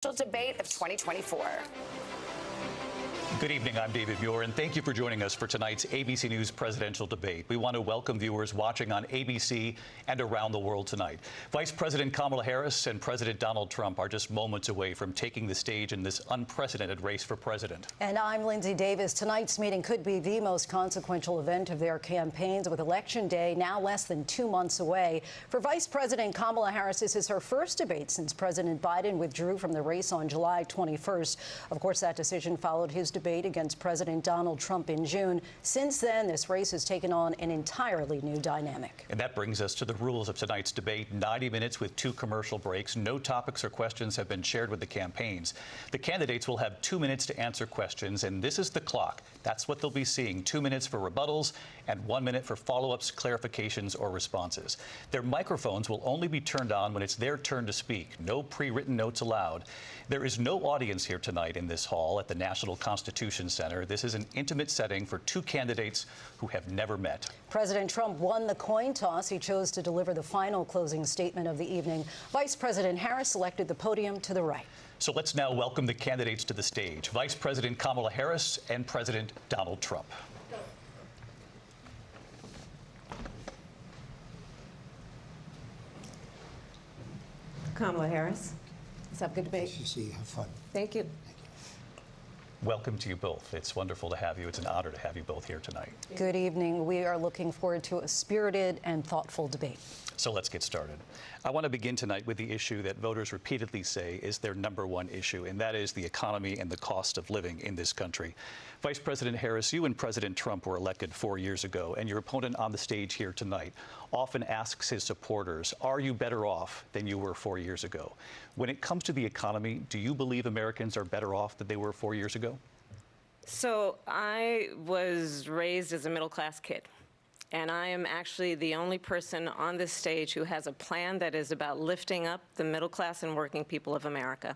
Debate of 2024. Good evening. I'm David Muir, and thank you for joining us for tonight's ABC News presidential debate. We want to welcome viewers watching on ABC and around the world tonight. Vice President Kamala Harris and President Donald Trump are just moments away from taking the stage in this unprecedented race for president. And I'm Lindsay Davis. Tonight's meeting could be the most consequential event of their campaigns, with Election Day now less than 2 months away. For Vice President Kamala Harris, this is her first debate since President Biden withdrew from the race on July 21st. Of course, that decision followed his debate against President Donald Trump in June. Since then, this race has taken on an entirely new dynamic. And that brings us to the rules of tonight's debate. 90 minutes with 2 commercial breaks. No topics or questions have been shared with the campaigns. The candidates will have 2 minutes to answer questions, and this is the clock. That's what they'll be seeing. 2 minutes for rebuttals and 1 minute for follow-ups, clarifications, or responses. Their microphones will only be turned on when it's their turn to speak. No pre-written notes allowed. There is no audience here tonight in this hall at the National Constitution Center. This is an intimate setting for 2 candidates who have never met. President Trump won the coin toss. He chose to deliver the final closing statement of the evening. Vice President Harris selected the podium to the right. So let's now welcome the candidates to the stage. Vice President Kamala Harris and President Donald Trump. Kamala Harris. Let's have a good debate. Nice to see you. Have fun. Thank you. Welcome to you both. It's wonderful to have you. It's an honor to have you both here tonight. Good evening. We are looking forward to a spirited and thoughtful debate. So let's get started. I want to begin tonight with the issue that voters repeatedly say is their #1 issue, and that is the economy and the cost of living in this country. Vice President Harris, you and President Trump were elected 4 years ago, and your opponent on the stage here tonight often asks his supporters, are you better off than you were 4 years ago? When it comes to the economy, do you believe Americans are better off than they were 4 years ago? So I was raised as a middle-class kid. And I am actually the only person on this stage who has a plan that is about lifting up the middle class and working people of America.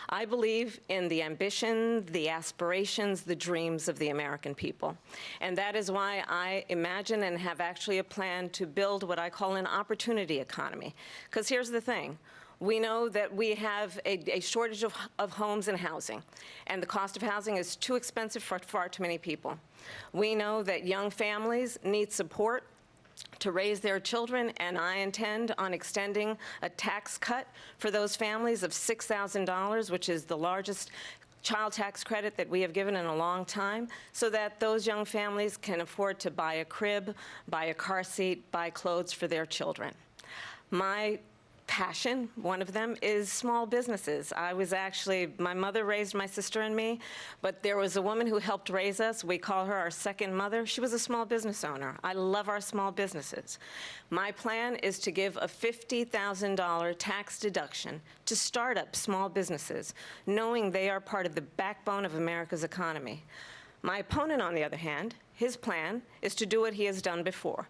I believe in the ambition, the aspirations, the dreams of the American people. And that is why I imagine and have actually a plan to build what I call an opportunity economy. Because here's the thing. We know that we have a shortage of homes and housing, and the cost of housing is too expensive for far too many people. We know that young families need support to raise their children, and I intend on extending a tax cut for those families of $6,000, which is the largest child tax credit that we have given in a long time, so that those young families can afford to buy a crib, buy a car seat, buy clothes for their children. My passion, one of them, is small businesses. My mother raised my sister and me, but there was a woman who helped raise us. We call her our second mother. She was a small business owner. I love our small businesses. My plan is to give a $50,000 tax deduction to start up small businesses, knowing they are part of the backbone of America's economy. My opponent, on the other hand, his plan is to do what he has done before,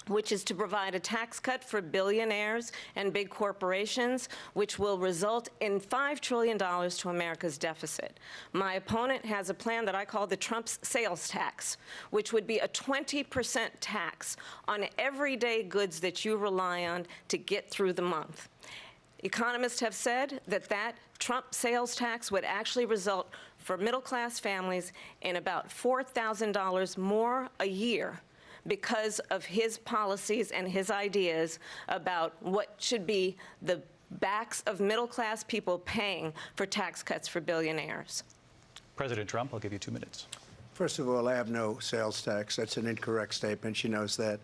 which is to provide a tax cut for billionaires and big corporations, which will result in $5 trillion to America's deficit. My opponent has a plan that I call the Trump's sales tax, which would be a 20% tax on everyday goods that you rely on to get through the month. Economists have said that that Trump sales tax would actually result for middle-class families in about $4,000 more a year, because of his policies and his ideas about what should be the backs of middle-class people paying for tax cuts for billionaires. President Trump, I'll give you 2 minutes. First of all, I have no sales tax. That's an incorrect statement. She knows that.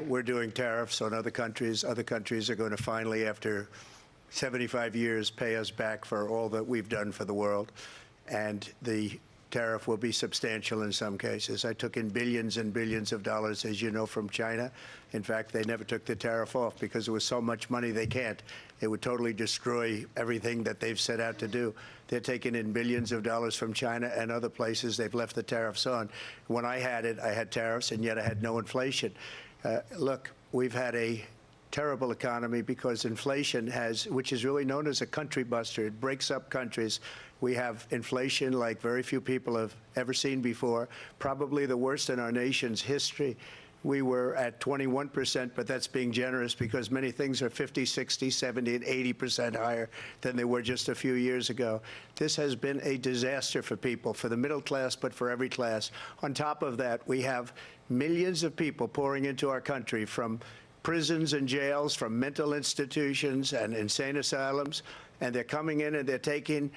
We're doing tariffs on other countries. Other countries are going to finally, after 75 years, pay us back for all that we've done for the world. And the tariff will be substantial in some cases. I took in billions and billions of dollars, as you know, from China. In fact, they never took the tariff off because there was so much money they can't. It would totally destroy everything that they've set out to do. They're taking in billions of dollars from China and other places. They've left the tariffs on. When I had tariffs, and yet I had no inflation. Look, we've had a terrible economy because inflation which is really known as a country buster. It breaks up countries. We have inflation like very few people have ever seen before, probably the worst in our nation's history. we were at 21%, but that's being generous because many things are 50, 60, 70, and 80% higher than they were just a few years ago. This has been a disaster for people, for the middle class, but for every class. On top of that, we have millions of people pouring into our country from prisons and jails, from mental institutions and insane asylums, and they're coming in and they're taking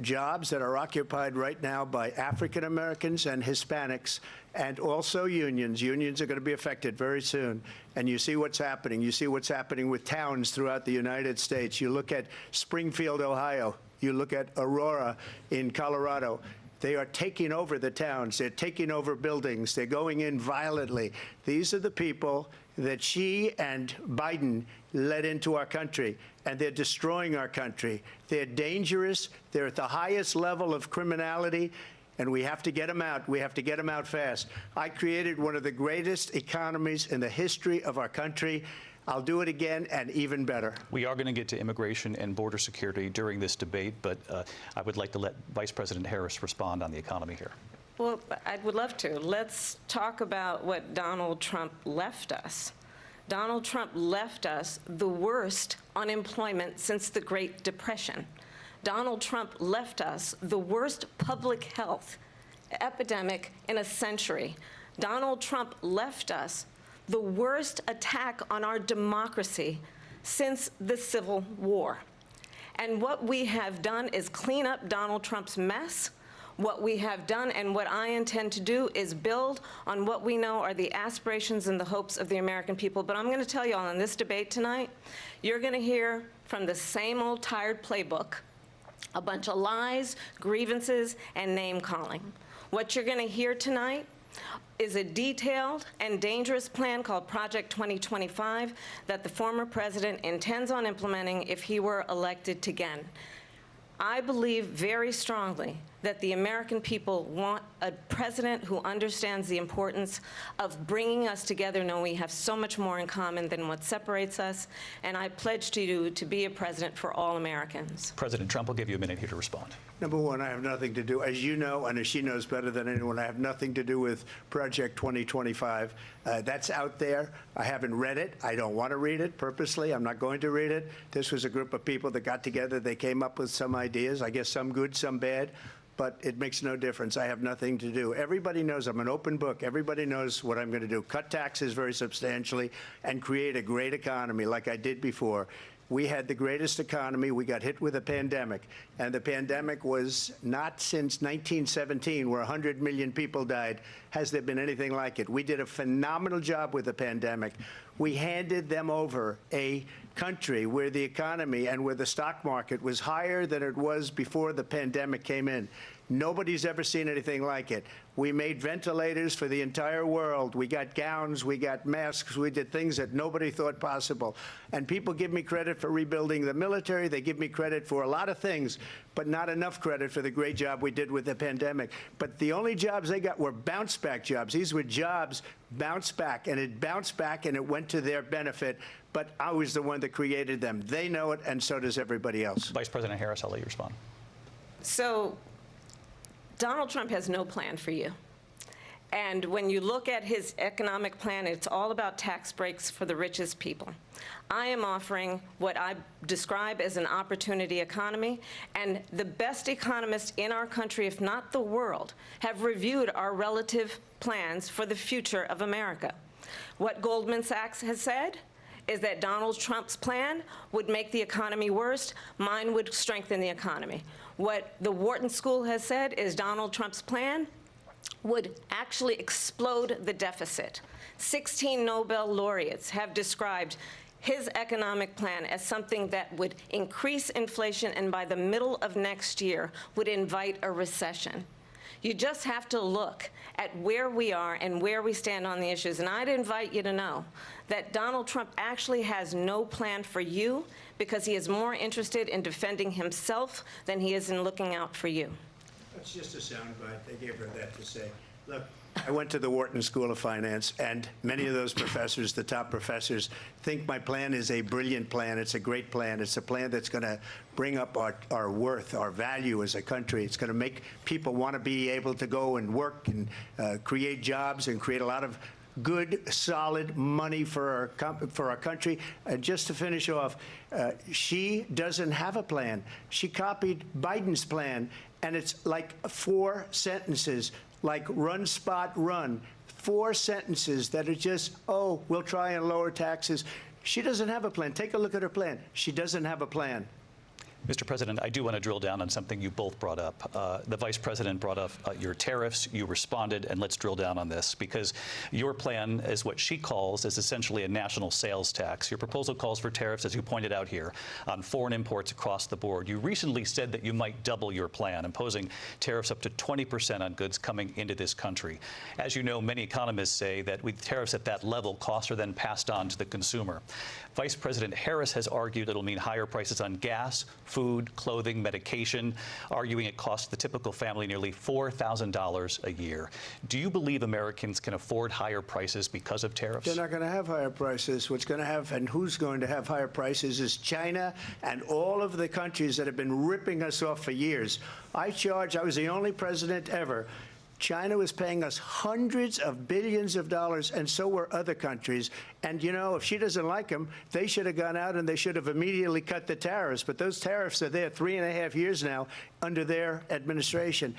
jobs that are occupied right now by African Americans and Hispanics, and also unions. Unions are going to be affected very soon. And you see what's happening. You see what's happening with towns throughout the United States. You look at Springfield, Ohio. You look at Aurora in Colorado. They are taking over the towns. They're taking over buildings. They're going in violently. These are the people that Xi and Biden led into our country, and they're destroying our country. They're dangerous. They're at the highest level of criminality, and we have to get them out. We have to get them out fast. I created one of the greatest economies in the history of our country. I'll do it again and even better. We are going to get to immigration and border security during this debate, but I would like to let Vice President Harris respond on the economy here. Well, I would love to. Let's talk about what Donald Trump left us. Donald Trump left us the worst unemployment since the Great Depression. Donald Trump left us the worst public health epidemic in a century. Donald Trump left us the worst attack on our democracy since the Civil War. And what we have done is clean up Donald Trump's mess. What we have done and what I intend to do is build on what we know are the aspirations and the hopes of the American people. But I'm going to tell you all in this debate tonight, you're going to hear from the same old tired playbook, a bunch of lies, grievances, and name-calling. What you're going to hear tonight is a detailed and dangerous plan called Project 2025 that the former president intends on implementing if he were elected again. I believe very strongly that the American people want a president who understands the importance of bringing us together, knowing we have so much more in common than what separates us, and I pledge to you to be a president for all Americans. President Trump will give you a minute here to respond. Number one, I have nothing to do, as you know, and as she knows better than anyone, I have nothing to do with Project 2025. That's out there. I haven't read it. I don't want to read it purposely. I'm not going to read it. This was a group of people that got together. They came up with some ideas, I guess some good, some bad, but it makes no difference. I have nothing to do. Everybody knows I'm an open book. Everybody knows what I'm going to do. Cut taxes very substantially and create a great economy like I did before. We had the greatest economy. We got hit with a pandemic, and the pandemic was not since 1917, where 100 million people died, has there been anything like it. We did a phenomenal job with the pandemic. We handed them over a country where the economy and where the stock market was higher than it was before the pandemic came in. Nobody's ever seen anything like it. We made ventilators for the entire world. We got gowns, we got masks, we did things that nobody thought possible. And people give me credit for rebuilding the military. They give me credit for a lot of things, but not enough credit for the great job we did with the pandemic. But the only jobs they got were bounce back jobs. These were jobs bounced back, and it bounced back and it went to their benefit. But I was the one that created them. They know it, and so does everybody else. Vice President Harris, I'll let you respond. So Donald Trump has no plan for you. And when you look at his economic plan, it's all about tax breaks for the richest people. I am offering what I describe as an opportunity economy, and the best economists in our country, if not the world, have reviewed our relative plans for the future of America. What Goldman Sachs has said is that Donald Trump's plan would make the economy worse. Mine would strengthen the economy. What the Wharton School has said is Donald Trump's plan would actually explode the deficit. 16 Nobel laureates have described his economic plan as something that would increase inflation and by the middle of next year would invite a recession. You just have to look at where we are and where we stand on the issues. And I'd invite you to know that Donald Trump actually has no plan for you because he is more interested in defending himself than he is in looking out for you. That's just a soundbite. They gave her that to say. Look, I went to the Wharton School of Finance, and many of those professors, the top professors, think my plan is a brilliant plan. It's a great plan. It's a plan that's going to bring up our worth, our value as a country. It's going to make people want to be able to go and work and create jobs and create a lot of good, solid money for our country. And just to finish off, she doesn't have a plan. She copied Biden's plan, and it's like 4 sentences, like run, spot, run. 4 sentences that are just, oh, we'll try and lower taxes. She doesn't have a plan. Take a look at her plan. She doesn't have a plan. Mr. President, I do want to drill down on something you both brought up. The Vice President brought up your tariffs. You responded, and let's drill down on this, because your plan is what she calls is essentially a national sales tax. Your proposal calls for tariffs, as you pointed out here, on foreign imports across the board. You recently said that you might double your plan, imposing tariffs up to 20% on goods coming into this country. As you know, many economists say that with tariffs at that level, costs are then passed on to the consumer. Vice President Harris has argued it'll mean higher prices on gas, food, clothing, medication, arguing it costs the typical family nearly $4,000 a year. Do you believe Americans can afford higher prices because of tariffs? They're not going to have higher prices. What's going to have, and who's going to have higher prices, is China and all of the countries that have been ripping us off for years. I was the only president ever. China was paying us hundreds of billions of dollars, and so were other countries. And, you know, if she doesn't like them, they should have gone out and they should have immediately cut the tariffs. But those tariffs are there 3.5 years now under their administration.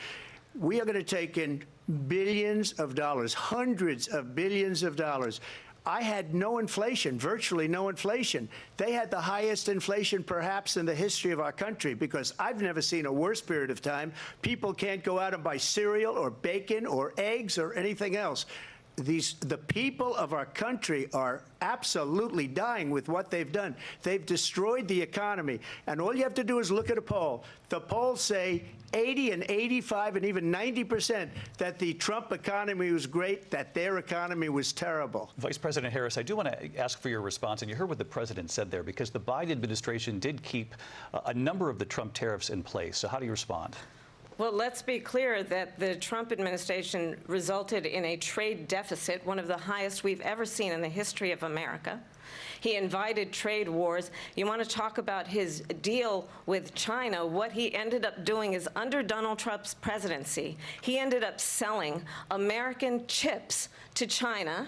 We are going to take in billions of dollars, hundreds of billions of dollars. I had no inflation, virtually no inflation. They had the highest inflation perhaps in the history of our country, because I've never seen a worse period of time. People can't go out and buy cereal or bacon or eggs or anything else. The people of our country are absolutely dying with what they've done. They've destroyed the economy. And all you have to do is look at a poll. The polls say 80 and 85 and even 90% that the Trump economy was great, that their economy was terrible. Vice President Harris, I do want to ask for your response, and you heard what the president said there, because the Biden administration did keep a number of the Trump tariffs in place. So how do you respond? Well, let's be clear that the Trump administration resulted in a trade deficit, one of the highest we've ever seen in the history of America. He invited trade wars. You want to talk about his deal with China? What he ended up doing is, under Donald Trump's presidency, he ended up selling American chips to China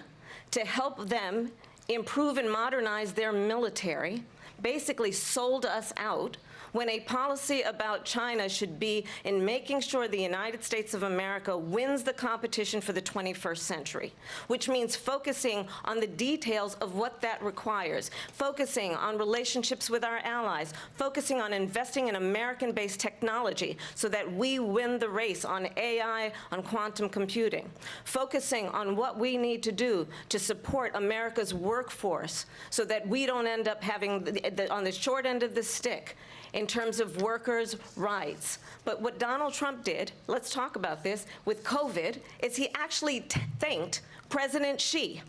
to help them improve and modernize their military, basically sold us out, when a policy about China should be in making sure the United States of America wins the competition for the 21st century, which means focusing on the details of what that requires, focusing on relationships with our allies, focusing on investing in American-based technology so that we win the race on AI, on quantum computing, focusing on what we need to do to support America's workforce so that we don't end up having, on the short end of the stick, in terms of workers' rights. But what Donald Trump did, let's talk about this, with COVID, is he actually thanked President Xi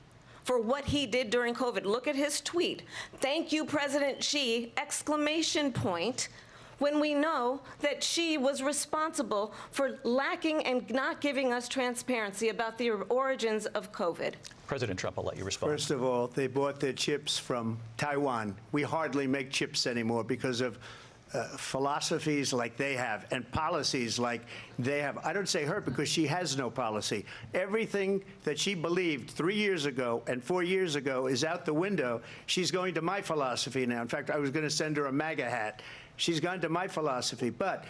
for what he did during COVID. Look at his tweet. "Thank you, President Xi," exclamation point, when we know that Xi was responsible for lacking and not giving us transparency about the origins of COVID. President Trump, I'll let you respond. First of all, they bought their chips from Taiwan. We hardly make chips anymore because of philosophies like they have and policies like they have. I don't say her because she has no policy. Everything that she believed 3 years ago and 4 years ago is out the window. She's going to my philosophy now. In fact, I was going to send her a MAGA hat. She's gone to my philosophy. But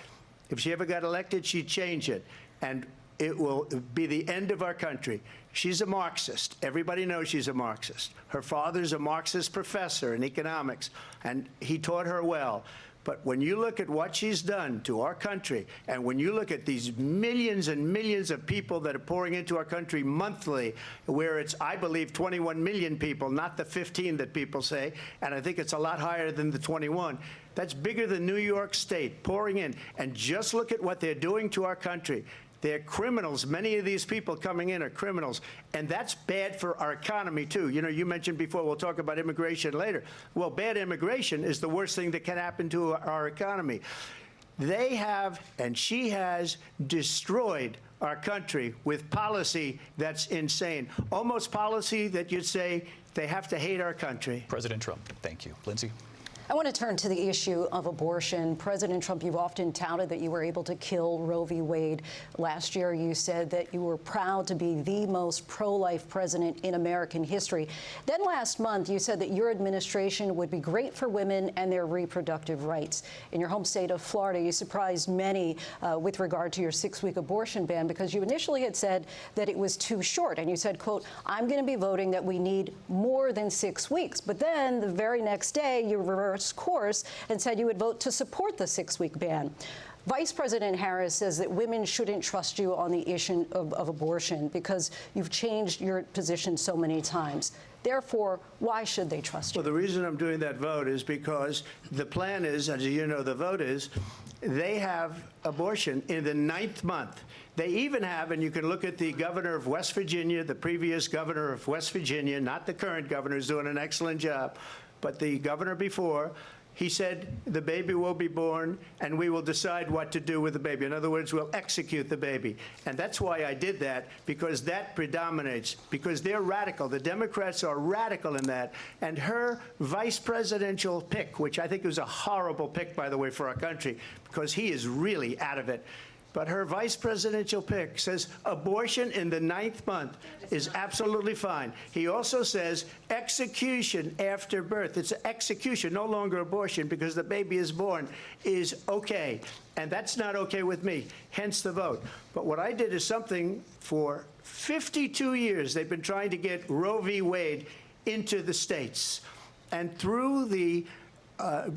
if she ever got elected, she'd change it. And it will be the end of our country. She's a Marxist. Everybody knows she's a Marxist. Her father's a Marxist professor in economics, and he taught her well. But when you look at what she's done to our country, and when you look at these millions and millions of people that are pouring into our country monthly, where it's, I believe, 21 million people, not the 15 that people say, and I think it's a lot higher than the 21. That's bigger than New York State pouring in. And just look at what they're doing to our country. They're criminals. Many of these people coming in are criminals. And that's bad for our economy, too. You know, you mentioned before, we'll talk about immigration later. Well, bad immigration is the worst thing that can happen to our economy. They have, and she has, destroyed our country with policy that's insane. Almost policy that you'd say they have to hate our country. President Trump, thank you. Lindsay? I want to turn to the issue of abortion. President Trump, you've often touted that you were able to kill Roe v. Wade. Last year, you said that you were proud to be the most pro-life president in American history. Then last month, you said that your administration would be great for women and their reproductive rights. In your home state of Florida, you surprised many with regard to your 6-week abortion ban because you initially had said that it was too short. And you said, quote, I'm going to be voting that we need more than 6 weeks. But then the very next day, you reversed course and said you would vote to support the 6-week ban. Vice President Harris says that women shouldn't trust you on the issue of abortion because you've changed your position so many times. Therefore, why should they trust you? Well, the reason I'm doing that vote is because the plan is, as you know, the vote is, they have abortion in the 9th month. They even have, and you can look at the governor of West Virginia, the previous governor of West Virginia, not the current governor, who's doing an excellent job, but the governor before, he said the baby will be born and we will decide what to do with the baby. In other words, we'll execute the baby. And that's why I did that, because that predominates, because they're radical. The Democrats are radical in that. And her vice presidential pick, which I think was a horrible pick, by the way, for our country, because he is really out of it. But her vice presidential pick says abortion in the 9th month is absolutely fine. He also says execution after birth. It's execution, no longer abortion, because the baby is born, is okay. And that's not okay with me, hence the vote. But what I did is something for 52 years. They've been trying to get Roe v. Wade into the states. And through the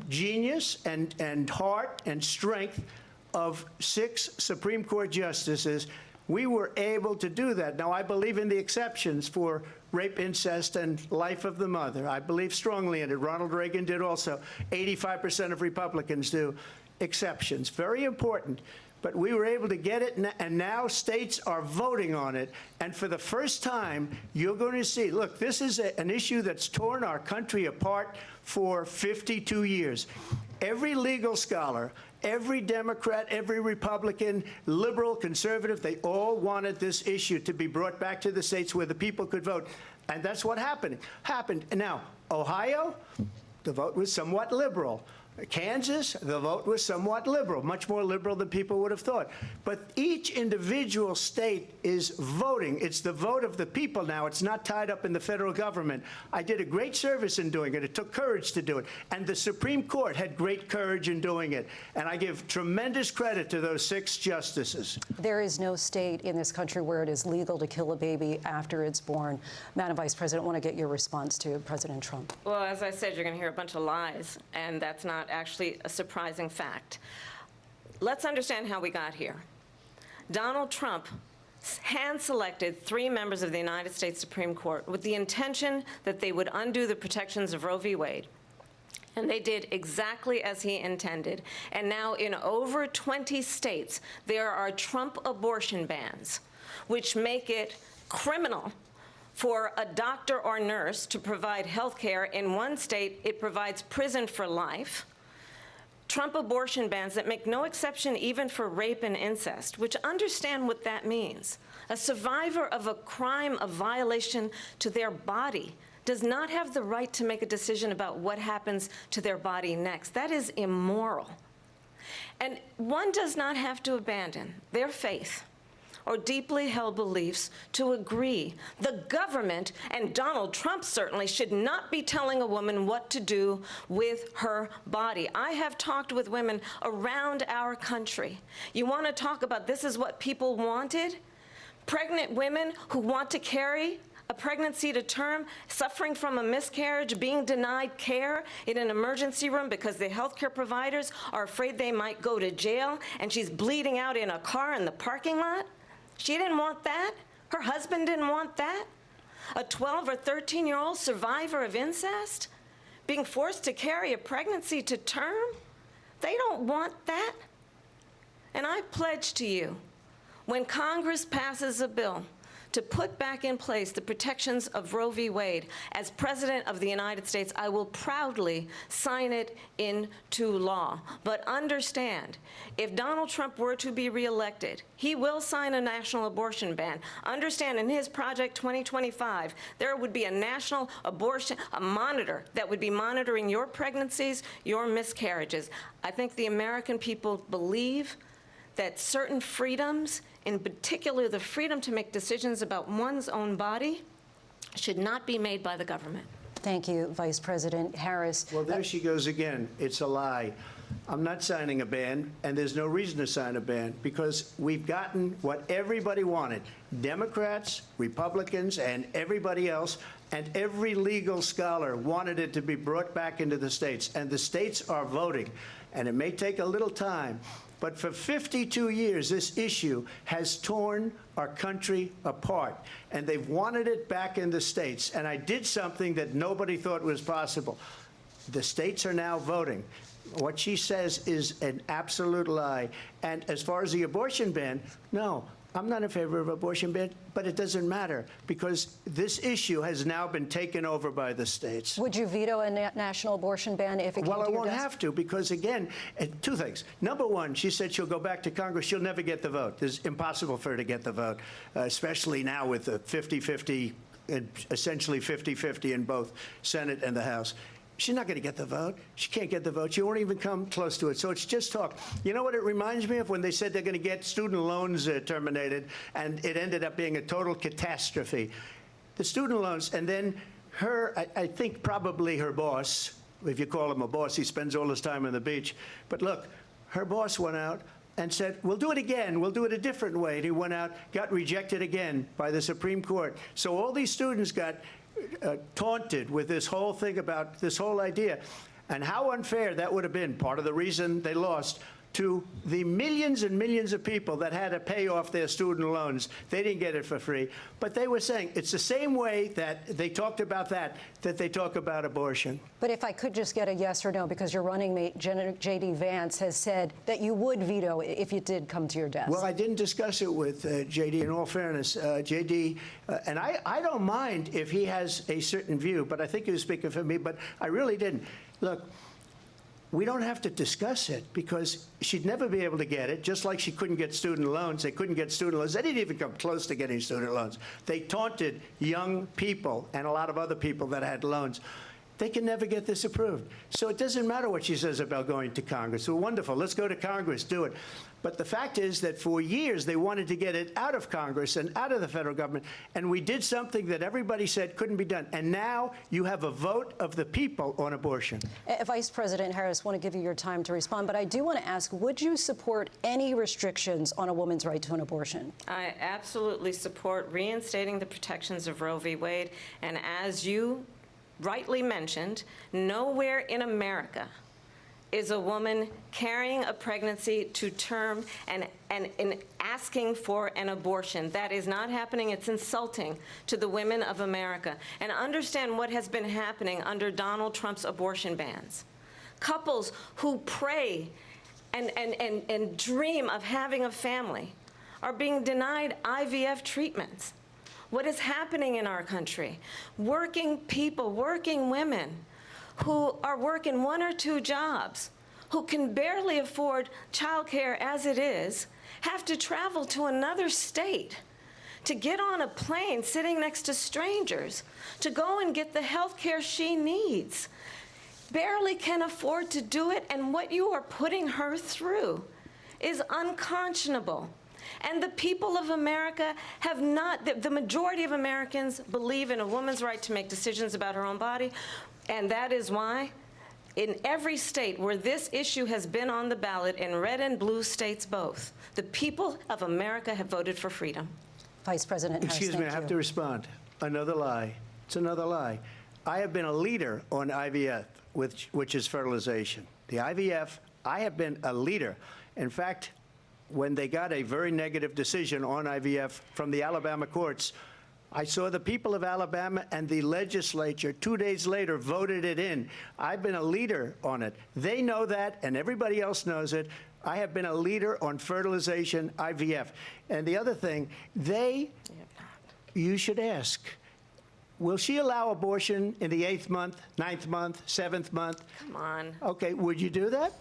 genius and heart and strength of 6 Supreme Court justices, we were able to do that. Now, I believe in the exceptions for rape, incest, and life of the mother. I believe strongly in it. Ronald Reagan did also. 85% of Republicans do. Exceptions. Very important. But we were able to get it, and now states are voting on it. And for the first time, you're going to see, look, this is an issue that's torn our country apart for 52 years. Every legal scholar, every Democrat, every Republican, liberal, conservative, they all wanted this issue to be brought back to the states where the people could vote. And that's what happened. And now, Ohio, the vote was somewhat liberal. Kansas, the vote was somewhat liberal, much more liberal than people would have thought. But each individual state is voting. It's the vote of the people now. It's not tied up in the federal government. I did a great service in doing it. It took courage to do it. And the Supreme Court had great courage in doing it. And I give tremendous credit to those 6 justices. There is no state in this country where it is legal to kill a baby after it's born. Madam Vice President, I want to get your response to President Trump. Well, as I said, you're going to hear a bunch of lies, and that's not actually a surprising fact. Let's understand how we got here. Donald Trump hand-selected 3 members of the United States Supreme Court with the intention that they would undo the protections of Roe v. Wade. And they did exactly as he intended. And now in over 20 states, there are Trump abortion bans, which make it criminal for a doctor or nurse to provide health care. In one state, it provides prison for life. Trump abortion bans that make no exception even for rape and incest, which understand what that means. A survivor of a crime, a violation to their body, does not have the right to make a decision about what happens to their body next. That is immoral. And one does not have to abandon their faith or deeply held beliefs to agree. The government, and Donald Trump certainly, should not be telling a woman what to do with her body. I have talked with women around our country. You want to talk about this is what people wanted? Pregnant women who want to carry a pregnancy to term, suffering from a miscarriage, being denied care in an emergency room because the healthcare providers are afraid they might go to jail, and she's bleeding out in a car in the parking lot. She didn't want that. Her husband didn't want that. A 12 or 13-year-old survivor of incest being forced to carry a pregnancy to term. They don't want that. And I pledge to you, when Congress passes a bill to put back in place the protections of Roe v. Wade. As President of the United States, I will proudly sign it into law. But understand, if Donald Trump were to be reelected, he will sign a national abortion ban. Understand, in his Project 2025, there would be a national abortion, a monitor that would be monitoring your pregnancies, your miscarriages. I think the American people believe that certain freedoms, in particular the freedom to make decisions about one's own body, should not be made by the government. Thank you, Vice President Harris. Well, there she goes again. It's a lie. I'm not signing a ban, and there's no reason to sign a ban because we've gotten what everybody wanted. Democrats, Republicans, and everybody else, and every legal scholar wanted it to be brought back into the states, and the states are voting. And it may take a little time, but for 52 years, this issue has torn our country apart, and they've wanted it back in the states. And I did something that nobody thought was possible. The states are now voting. What she says is an absolute lie. And as far as the abortion ban, no, I'm not in favor of abortion ban, but it doesn't matter because this issue has now been taken over by the states. Would you veto a national abortion ban if it came to your desk? Well, I won't have to because, again, two things. Number one, she said she'll go back to Congress. She'll never get the vote. It's impossible for her to get the vote, especially now with the 50-50, essentially 50-50 in both Senate and the House. She's not going to get the vote. She can't get the vote. She won't even come close to it. So it's just talk. You know what it reminds me of? When they said they're going to get student loans terminated, and it ended up being a total catastrophe. The student loans, and then her, I think probably her boss, if you call him a boss, he spends all his time on the beach. But look, her boss went out and said, we'll do it again. We'll do it a different way. And he went out, got rejected again by the Supreme Court. So all these students got taunted with this whole thing about this whole idea. And how unfair that would have been, part of the reason they lost, to the millions and millions of people that had to pay off their student loans. They didn't get it for free. But they were saying it's the same way that they talked about that they talk about abortion. But if I could just get a yes or no, because your running mate, J.D. Vance, has said that you would veto if it did come to your desk. Well, I didn't discuss it with J.D. in all fairness. J.D., and I don't mind if he has a certain view, but I think he was speaking for me, but I really didn't. Look, we don't have to discuss it because she'd never be able to get it, just like she couldn't get student loans. They couldn't get student loans. They didn't even come close to getting student loans. They taunted young people and a lot of other people that had loans. They can never get this approved. So it doesn't matter what she says about going to Congress. Well, wonderful. Let's go to Congress. Do it. But the fact is that for years they wanted to get it out of Congress and out of the federal government. And we did something that everybody said couldn't be done. And now you have a vote of the people on abortion. Vice President Harris, I want to give you your time to respond. But I do want to ask, would you support any restrictions on a woman's right to an abortion? I absolutely support reinstating the protections of Roe v. Wade. And as you rightly mentioned, nowhere in America is a woman carrying a pregnancy to term and asking for an abortion. That is not happening. It's insulting to the women of America. And understand what has been happening under Donald Trump's abortion bans. Couples who pray and dream of having a family are being denied IVF treatments. What is happening in our country? Working people, working women who are working 1 or 2 jobs, who can barely afford childcare as it is, have to travel to another state to get on a plane sitting next to strangers to go and get the health care she needs. Barely can afford to do it, and what you are putting her through is unconscionable. And the people of America have not, the majority of Americans believe in a woman's right to make decisions about her own body, and that is why in every state where this issue has been on the ballot, in red and blue states both, the people of America have voted for freedom. Vice President Harris, Excuse me, I have to respond. Another lie. It's another lie. I have been a leader on IVF, which is fertilization. The IVF, I have been a leader. In fact, when they got a very negative decision on IVF from the Alabama courts, I saw the people of Alabama and the legislature 2 days later voted it in. I've been a leader on it. They know that, and everybody else knows it. I have been a leader on fertilization, IVF. And the other thing, they you should ask, will she allow abortion in the 8th month, 9th month, 7th month? Come on. Okay, would you do that?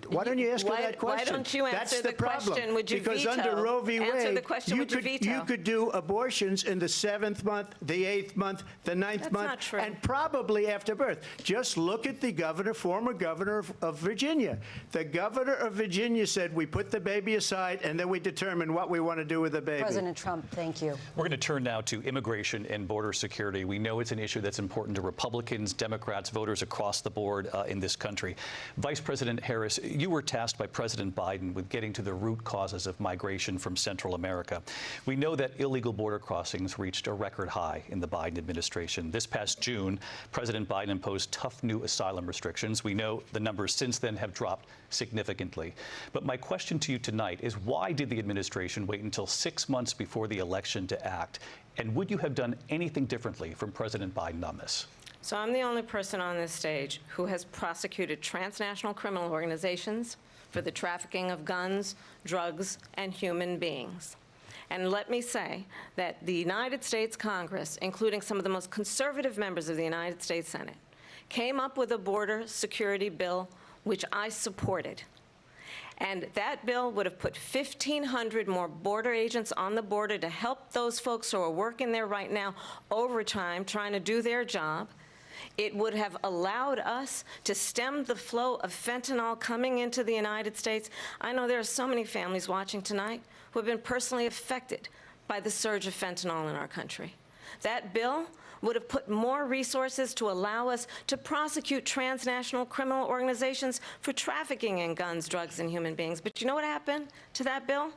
Why don't you ask her that question? Why don't you answer the question? Would you because veto? under Roe v. Wade, Answer the question, would you veto? you could do abortions in the 7th month, the 8th month, the 9th That's month, not true. and probably after birth. Just look at the governor, former governor of Virginia. The governor of Virginia said, we put the baby aside, and then we determine what we want to do with the baby. President Trump, thank you. We're going to turn now to immigration and border security. We know it's an issue that's important to Republicans, Democrats, voters across the board in this country. Vice President Harris, you were tasked by President Biden with getting to the root causes of migration from Central America. We know that illegal border crossings reached a record high in the Biden administration. This past June, President Biden imposed tough new asylum restrictions. We know the numbers since then have dropped significantly. But my question to you tonight is, why did the administration wait until 6 months before the election to act? And would you have done anything differently from President Biden on this? So I'm the only person on this stage who has prosecuted transnational criminal organizations for the trafficking of guns, drugs, and human beings. And let me say that the United States Congress, including some of the most conservative members of the United States Senate, came up with a border security bill which I supported. And that bill would have put 1,500 more border agents on the border to help those folks who are working there right now overtime trying to do their job. It would have allowed us to stem the flow of fentanyl coming into the United States. I know there are so many families watching tonight who have been personally affected by the surge of fentanyl in our country. That bill would have put more resources to allow us to prosecute transnational criminal organizations for trafficking in guns, drugs, and human beings. But you know what happened to that bill?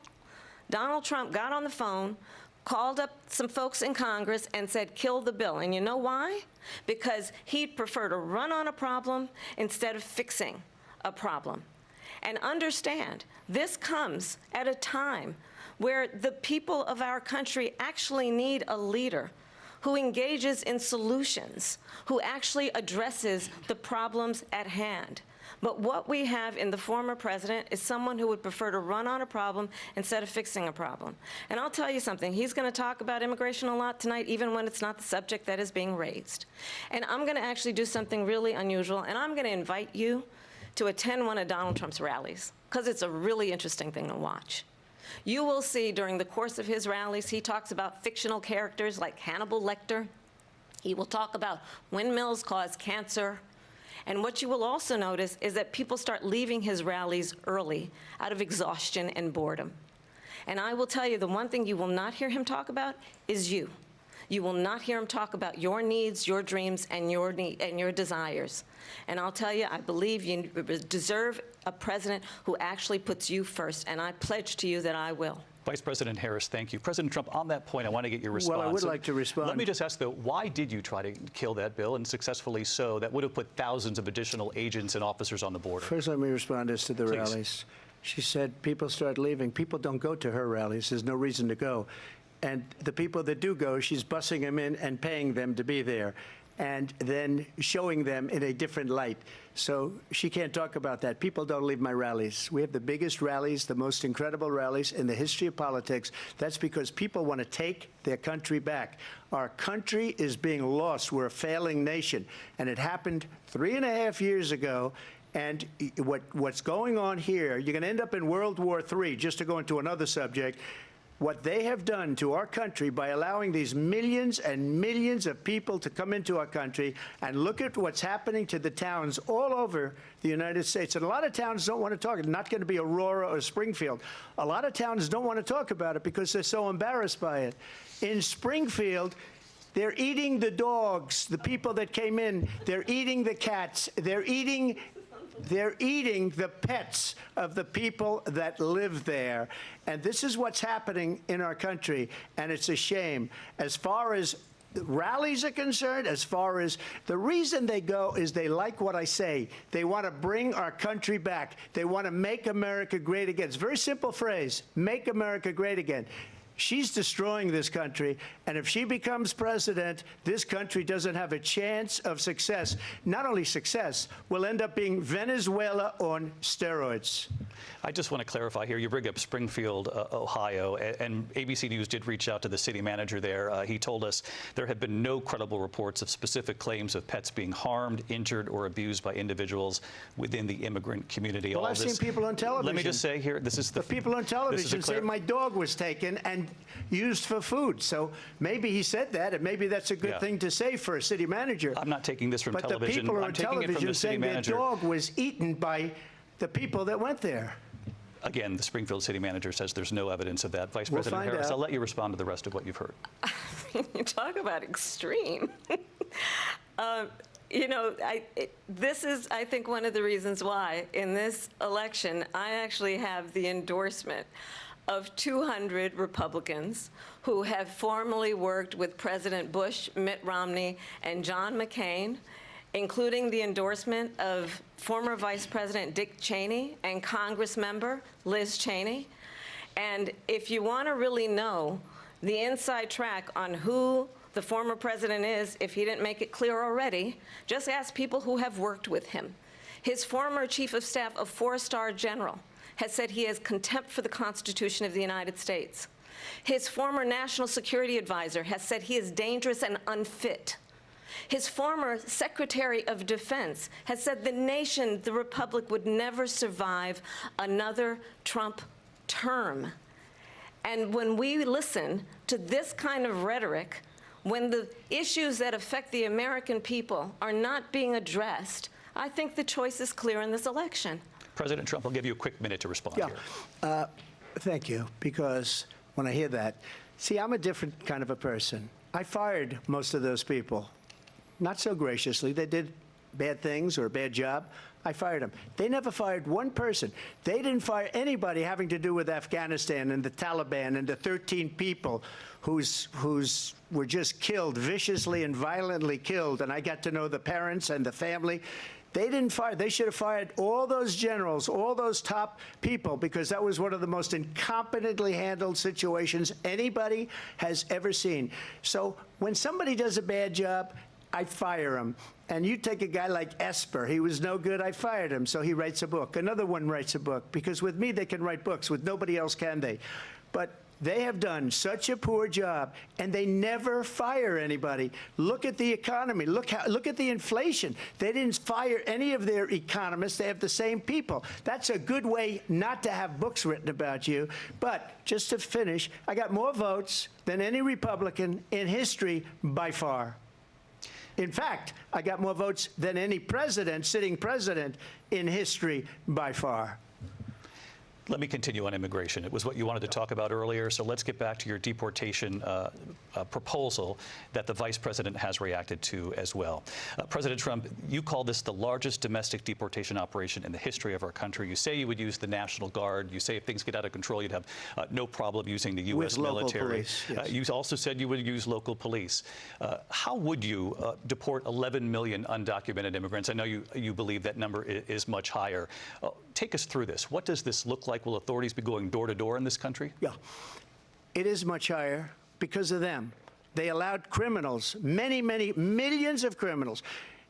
Donald Trump got on the phone, called up some folks in Congress and said, kill the bill. And you know why? Because he'd prefer to run on a problem instead of fixing a problem. And understand, this comes at a time where the people of our country actually need a leader who engages in solutions, who actually addresses the problems at hand. But what we have in the former president is someone who would prefer to run on a problem instead of fixing a problem. And I'll tell you something, he's going to talk about immigration a lot tonight, even when it's not the subject that is being raised. And I'm going to actually do something really unusual, and I'm going to invite you to attend one of Donald Trump's rallies, because it's a really interesting thing to watch. You will see during the course of his rallies, he talks about fictional characters like Hannibal Lecter. He will talk about windmills cause cancer. And what you will also notice is that people start leaving his rallies early out of exhaustion and boredom. And I will tell you, the one thing you will not hear him talk about is you. You will not hear him talk about your needs, your dreams, and your desires. And I'll tell you, I believe you deserve a president who actually puts you first, and I pledge to you that I will. Vice President Harris, thank you. President Trump, on that point, I want to get your response. Well, I would like to respond. Let me just ask, though, why did you try to kill that bill, and successfully so, that would have put thousands of additional agents and officers on the border? First, let me respond as to the Please. rallies. She said people start leaving. People don't go to her rallies. There's no reason to go. And the people that do go, she's bussing them in and paying them to be there, and then showing them in a different light. So she can't talk about that. People don't leave my rallies. We have the biggest rallies, the most incredible rallies in the history of politics. That's because people want to take their country back. Our country is being lost. We're a failing nation. And it happened 3.5 years ago. And what's going on here, you're going to end up in World War III, just to go into another subject. What they have done to our country by allowing these millions and millions of people to come into our country, and look at what's happening to the towns all over the United States. And a lot of towns don't want to talk. It's not going to be Aurora or Springfield. A lot of towns don't want to talk about it because they're so embarrassed by it. In Springfield, they're eating the dogs, the people that came in. They're eating the cats. They're eating the pets of the people that live there. And this is what's happening in our country, and it's a shame. As far as rallies are concerned, as far as the reason they go is they like what I say. They want to bring our country back. They want to make America great again. It's a very simple phrase, make America great again. She's destroying this country, and if she becomes president, this country doesn't have a chance of success. Not only success, we'll end up being Venezuela on steroids. I just want to clarify here. You bring up Springfield, Ohio, and ABC News did reach out to the city manager there. He told us there have been no credible reports of specific claims of pets being harmed, injured, or abused by individuals within the immigrant community. Well, I've seen people on television. Let me just say here, this is the people on television say my dog was taken and used for food. So maybe he said that, and maybe that's a good thing to say for a city manager. I'm not taking this from television. But the people on television saying their manager. dog was eaten by the people that went there. Again, the Springfield city manager says there's no evidence of that. Vice President Harris, I'll let you respond to the rest of what you've heard. You talk about extreme. You know, this is, I think, one of the reasons why in this election I actually have the endorsement of 200 Republicans who have formally worked with President Bush, Mitt Romney, and John McCain, including the endorsement of former Vice President Dick Cheney and Congress member Liz Cheney. And if you want to really know the inside track on who the former president is, if he didn't make it clear already, just ask people who have worked with him. His former chief of staff, a four-star general, has said he has contempt for the Constitution of the United States. His former national security advisor has said he is dangerous and unfit. His former Secretary of Defense has said the nation, the republic, would never survive another Trump term. And when we listen to this kind of rhetoric, when the issues that affect the American people are not being addressed, I think the choice is clear in this election. President Trump, I'll give you a quick minute to respond here. Thank you, because when I hear that, see, I'm a different kind of a person. I fired most of those people. Not so graciously. They did bad things or a bad job. I fired them. They never fired one person. They didn't fire anybody having to do with Afghanistan and the Taliban and the 13 people who's were just killed, viciously and violently killed. And I got to know the parents and the family. They didn't fire. They should have fired all those generals, all those top people, because that was one of the most incompetently handled situations anybody has ever seen. So when somebody does a bad job, I fire him. And you take a guy like Esper. He was no good. I fired him. So he writes a book. Another one writes a book. Because with me, they can write books. With nobody else can they. But they have done such a poor job, and they never fire anybody. Look at the economy. Look at the inflation. They didn't fire any of their economists. They have the same people. That's a good way not to have books written about you. But just to finish, I got more votes than any Republican in history by far. In fact, I got more votes than any president, sitting president, in history by far. Let me continue on immigration. It was what you wanted to talk about earlier, so let's get back to your deportation proposal that the vice president has reacted to as well. President Trump, you call this the largest domestic deportation operation in the history of our country. You say you would use the National Guard. You say if things get out of control, you'd have no problem using the U.S. military. Police, yes. You also said you would use local police. How would you deport 11 million undocumented immigrants? I know you believe that number is much higher. Take us through this. What does this look like? Will authorities be going door to door in this country? Yeah, it is much higher because of them. They allowed criminals, many, many millions of criminals.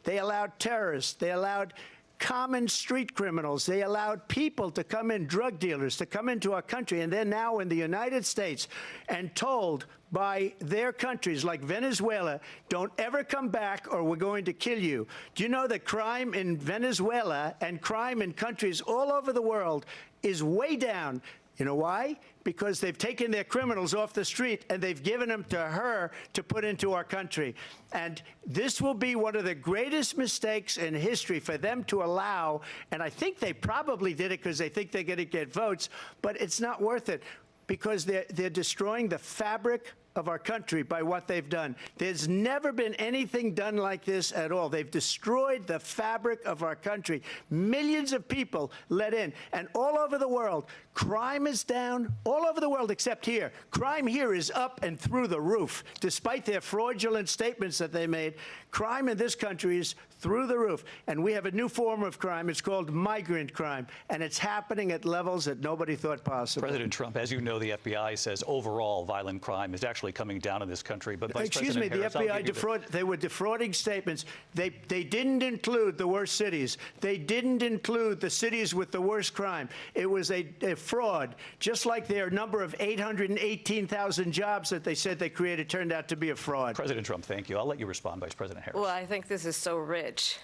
They allowed terrorists. They allowed common street criminals. They allowed people to come in, drug dealers, to come into our country, and they're now in the United States and told by their countries like Venezuela, don't ever come back or we're going to kill you. Do you know that crime in Venezuela and crime in countries all over the world is way down? You know why? Because they've taken their criminals off the street and they've given them to her to put into our country. And this will be one of the greatest mistakes in history for them to allow. And I think they probably did it because they think they're going to get votes, but it's not worth it because they're destroying the fabric of our country by what they've done. There's never been anything done like this at all. They've destroyed the fabric of our country. Millions of people let in. And all over the world, crime is down. All over the world except here. Crime here is up and through the roof. Despite their fraudulent statements that they made, crime in this country is through the roof. And we have a new form of crime. It's called migrant crime. And it's happening at levels that nobody thought possible. President Trump, as you know, the FBI says overall violent crime is actually coming down in this country. But Vice Excuse me, President the Harris, FBI they were defrauding statements. They didn't include the worst cities. They didn't include the cities with the worst crime. It was a fraud. Just like their number of 818,000 jobs that they said they created turned out to be a fraud. President Trump, thank you. I'll let you respond, Vice President Harris. Well, I think this is so rich,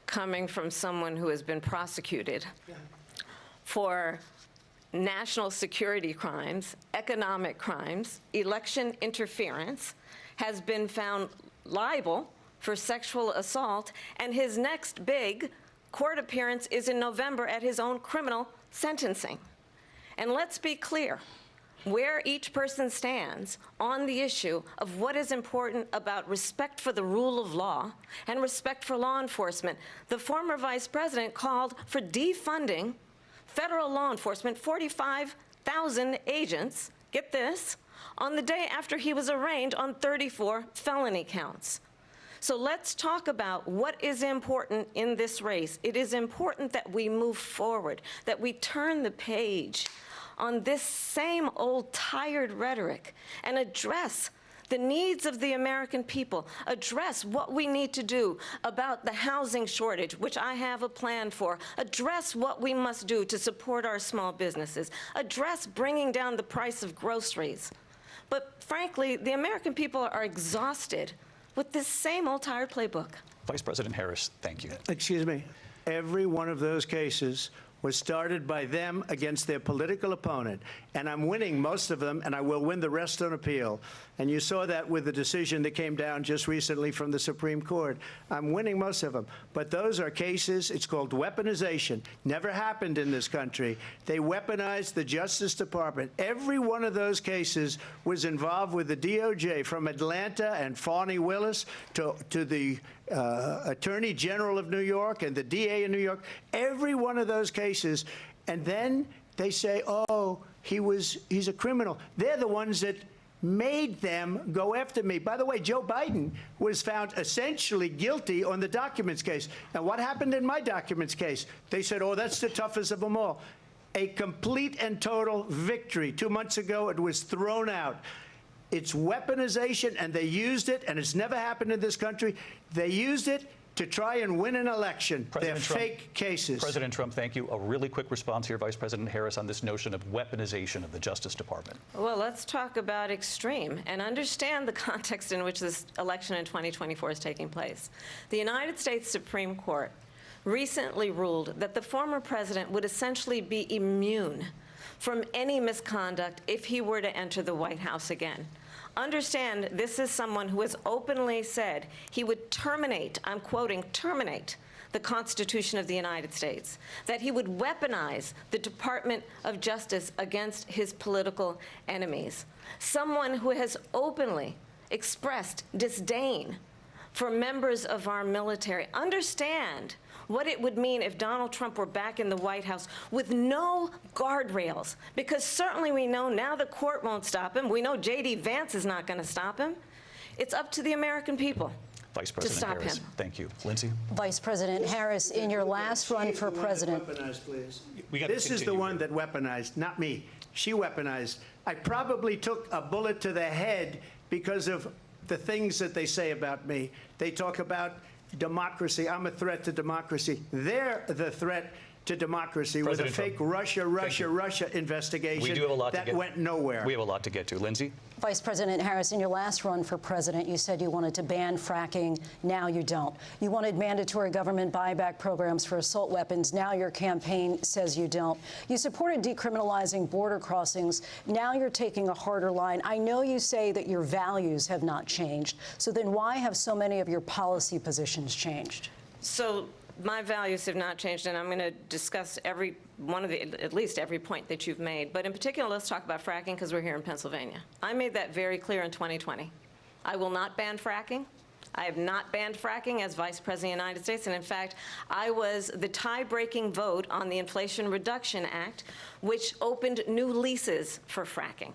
coming from someone who has been prosecuted for national security crimes, economic crimes, election interference, has been found liable for sexual assault, and his next big court appearance is in November at his own criminal sentencing. And let's be clear where each person stands on the issue of what is important about respect for the rule of law and respect for law enforcement. The former vice president called for defunding federal law enforcement, 45,000 agents, get this, on the day after he was arraigned on 34 felony counts. So let's talk about what is important in this race. It is important that we move forward, that we turn the page on this same old tired rhetoric and address the needs of the American people, address what we need to do about the housing shortage, which I have a plan for, address what we must do to support our small businesses, address bringing down the price of groceries. But frankly, the American people are exhausted with this same old tired playbook. Vice President Harris, thank you. Excuse me. Every one of those cases was started by them against their political opponent. And I'm winning most of them, and I will win the rest on appeal. And you saw that with the decision that came down just recently from the Supreme Court. I'm winning most of them. But those are cases, it's called weaponization. Never happened in this country. They weaponized the Justice Department. Every one of those cases was involved with the DOJ, from Atlanta and Fani Willis to the Attorney General of New York and the DA in New York. Every one of those cases. And then they say, oh, he's a criminal. They're the ones that made them go after me. By the way, Joe Biden was found essentially guilty on the documents case. And what happened in my documents case? They said, oh, that's the toughest of them all. A complete and total victory. 2 months ago, it was thrown out. It's weaponization, and they used it, and it's never happened in this country. They used it to try and win an election. They're fake cases. President Trump, thank you. A really quick response here, Vice President Harris, on this notion of weaponization of the Justice Department. Well, let's talk about extreme and understand the context in which this election in 2024 is taking place. The United States Supreme Court recently ruled that the former president would essentially be immune from any misconduct if he were to enter the White House again. Understand, this is someone who has openly said he would terminate, I'm quoting, terminate the Constitution of the United States, that he would weaponize the Department of Justice against his political enemies. Someone who has openly expressed disdain for members of our military. Understand what it would mean if Donald Trump were back in the White House with no guardrails, because certainly we know now the court won't stop him. We know J.D. Vance is not going to stop him. It's up to the American people Vice President to stop Harris, him. thank you. Lindsay? Vice President Harris, in your last run for president. This is the one that weaponized, not me. She weaponized. I probably took a bullet to the head because of the things that they say about me. They talk about democracy. I'm a threat to democracy. They're the threat to democracy with a fake Russia investigation we do have a lot that went nowhere. We have a lot to get to. Lindsay? Vice President Harris, in your last run for president, you said you wanted to ban fracking. Now you don't. You wanted mandatory government buyback programs for assault weapons. Now your campaign says you don't. You supported decriminalizing border crossings. Now you're taking a harder line. I know you say that your values have not changed. So then why have so many of your policy positions changed? So my values have not changed, and I'm going to discuss every one of at least every point that you've made. But in particular, let's talk about fracking, because we're here in Pennsylvania. I made that very clear in 2020. I will not ban fracking. I have not banned fracking as Vice President of the United States, and in fact, I was the tie-breaking vote on the Inflation Reduction Act, which opened new leases for fracking.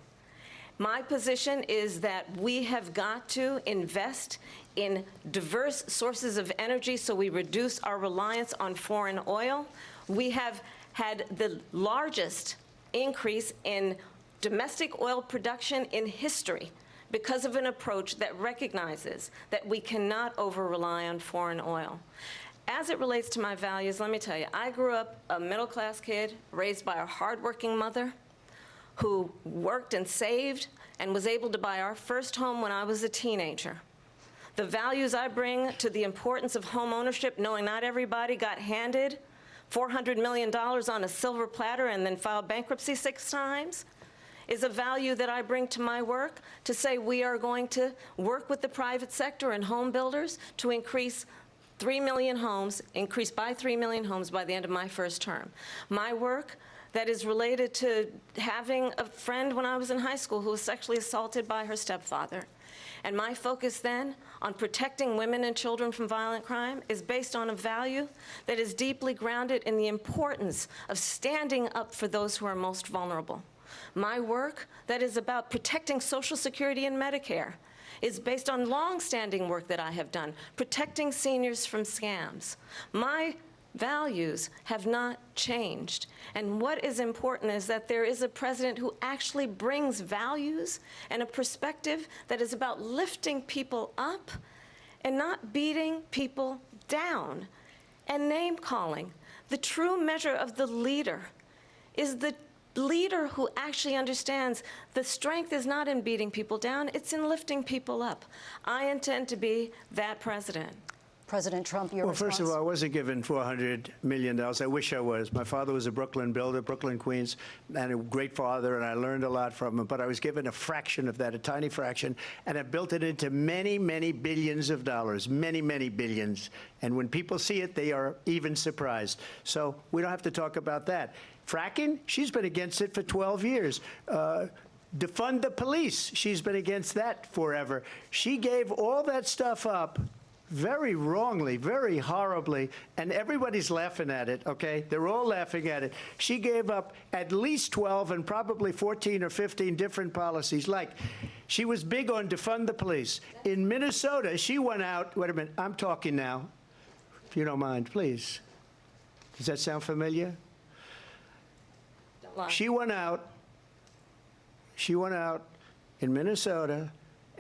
My position is that we have got to invest in diverse sources of energy so we reduce our reliance on foreign oil. We have had the largest increase in domestic oil production in history because of an approach that recognizes that we cannot over-rely on foreign oil. As it relates to my values, let me tell you, I grew up a middle-class kid raised by a hardworking mother who worked and saved and was able to buy our first home when I was a teenager. The values I bring to the importance of home ownership, knowing not everybody got handed $400 million on a silver platter and then filed bankruptcy 6 times, is a value that I bring to my work to say we are going to work with the private sector and home builders to increase 3 million homes, increase by 3 million homes by the end of my first term. My work that is related to having a friend when I was in high school who was sexually assaulted by her stepfather. And my focus then on protecting women and children from violent crime is based on a value that is deeply grounded in the importance of standing up for those who are most vulnerable. My work that is about protecting Social Security and Medicare is based on long-standing work that I have done, protecting seniors from scams. My values have not changed. And what is important is that there is a president who actually brings values and a perspective that is about lifting people up and not beating people down and name-calling. The true measure of the leader is the leader who actually understands the strength is not in beating people down, it's in lifting people up. I intend to be that president. President Trump, your response? First of all, I wasn't given $400 million. I wish I was. My father was a Brooklyn builder, Brooklyn, Queens, and a great father, and I learned a lot from him. But I was given a fraction of that, a tiny fraction, and I built it into many, many billions of dollars, many, many billions. And when people see it, they are even surprised. So we don't have to talk about that. Fracking, she's been against it for 12 years. Defund the police, she's been against that forever. She gave all that stuff up very wrongly, very horribly, and everybody's laughing at it, okay? They're all laughing at it. She gave up at least 12 and probably 14 or 15 different policies. Like, she was big on defund the police. In Minnesota, she went out, wait a minute, I'm talking now, if you don't mind, please. Does that sound familiar? She went out in Minnesota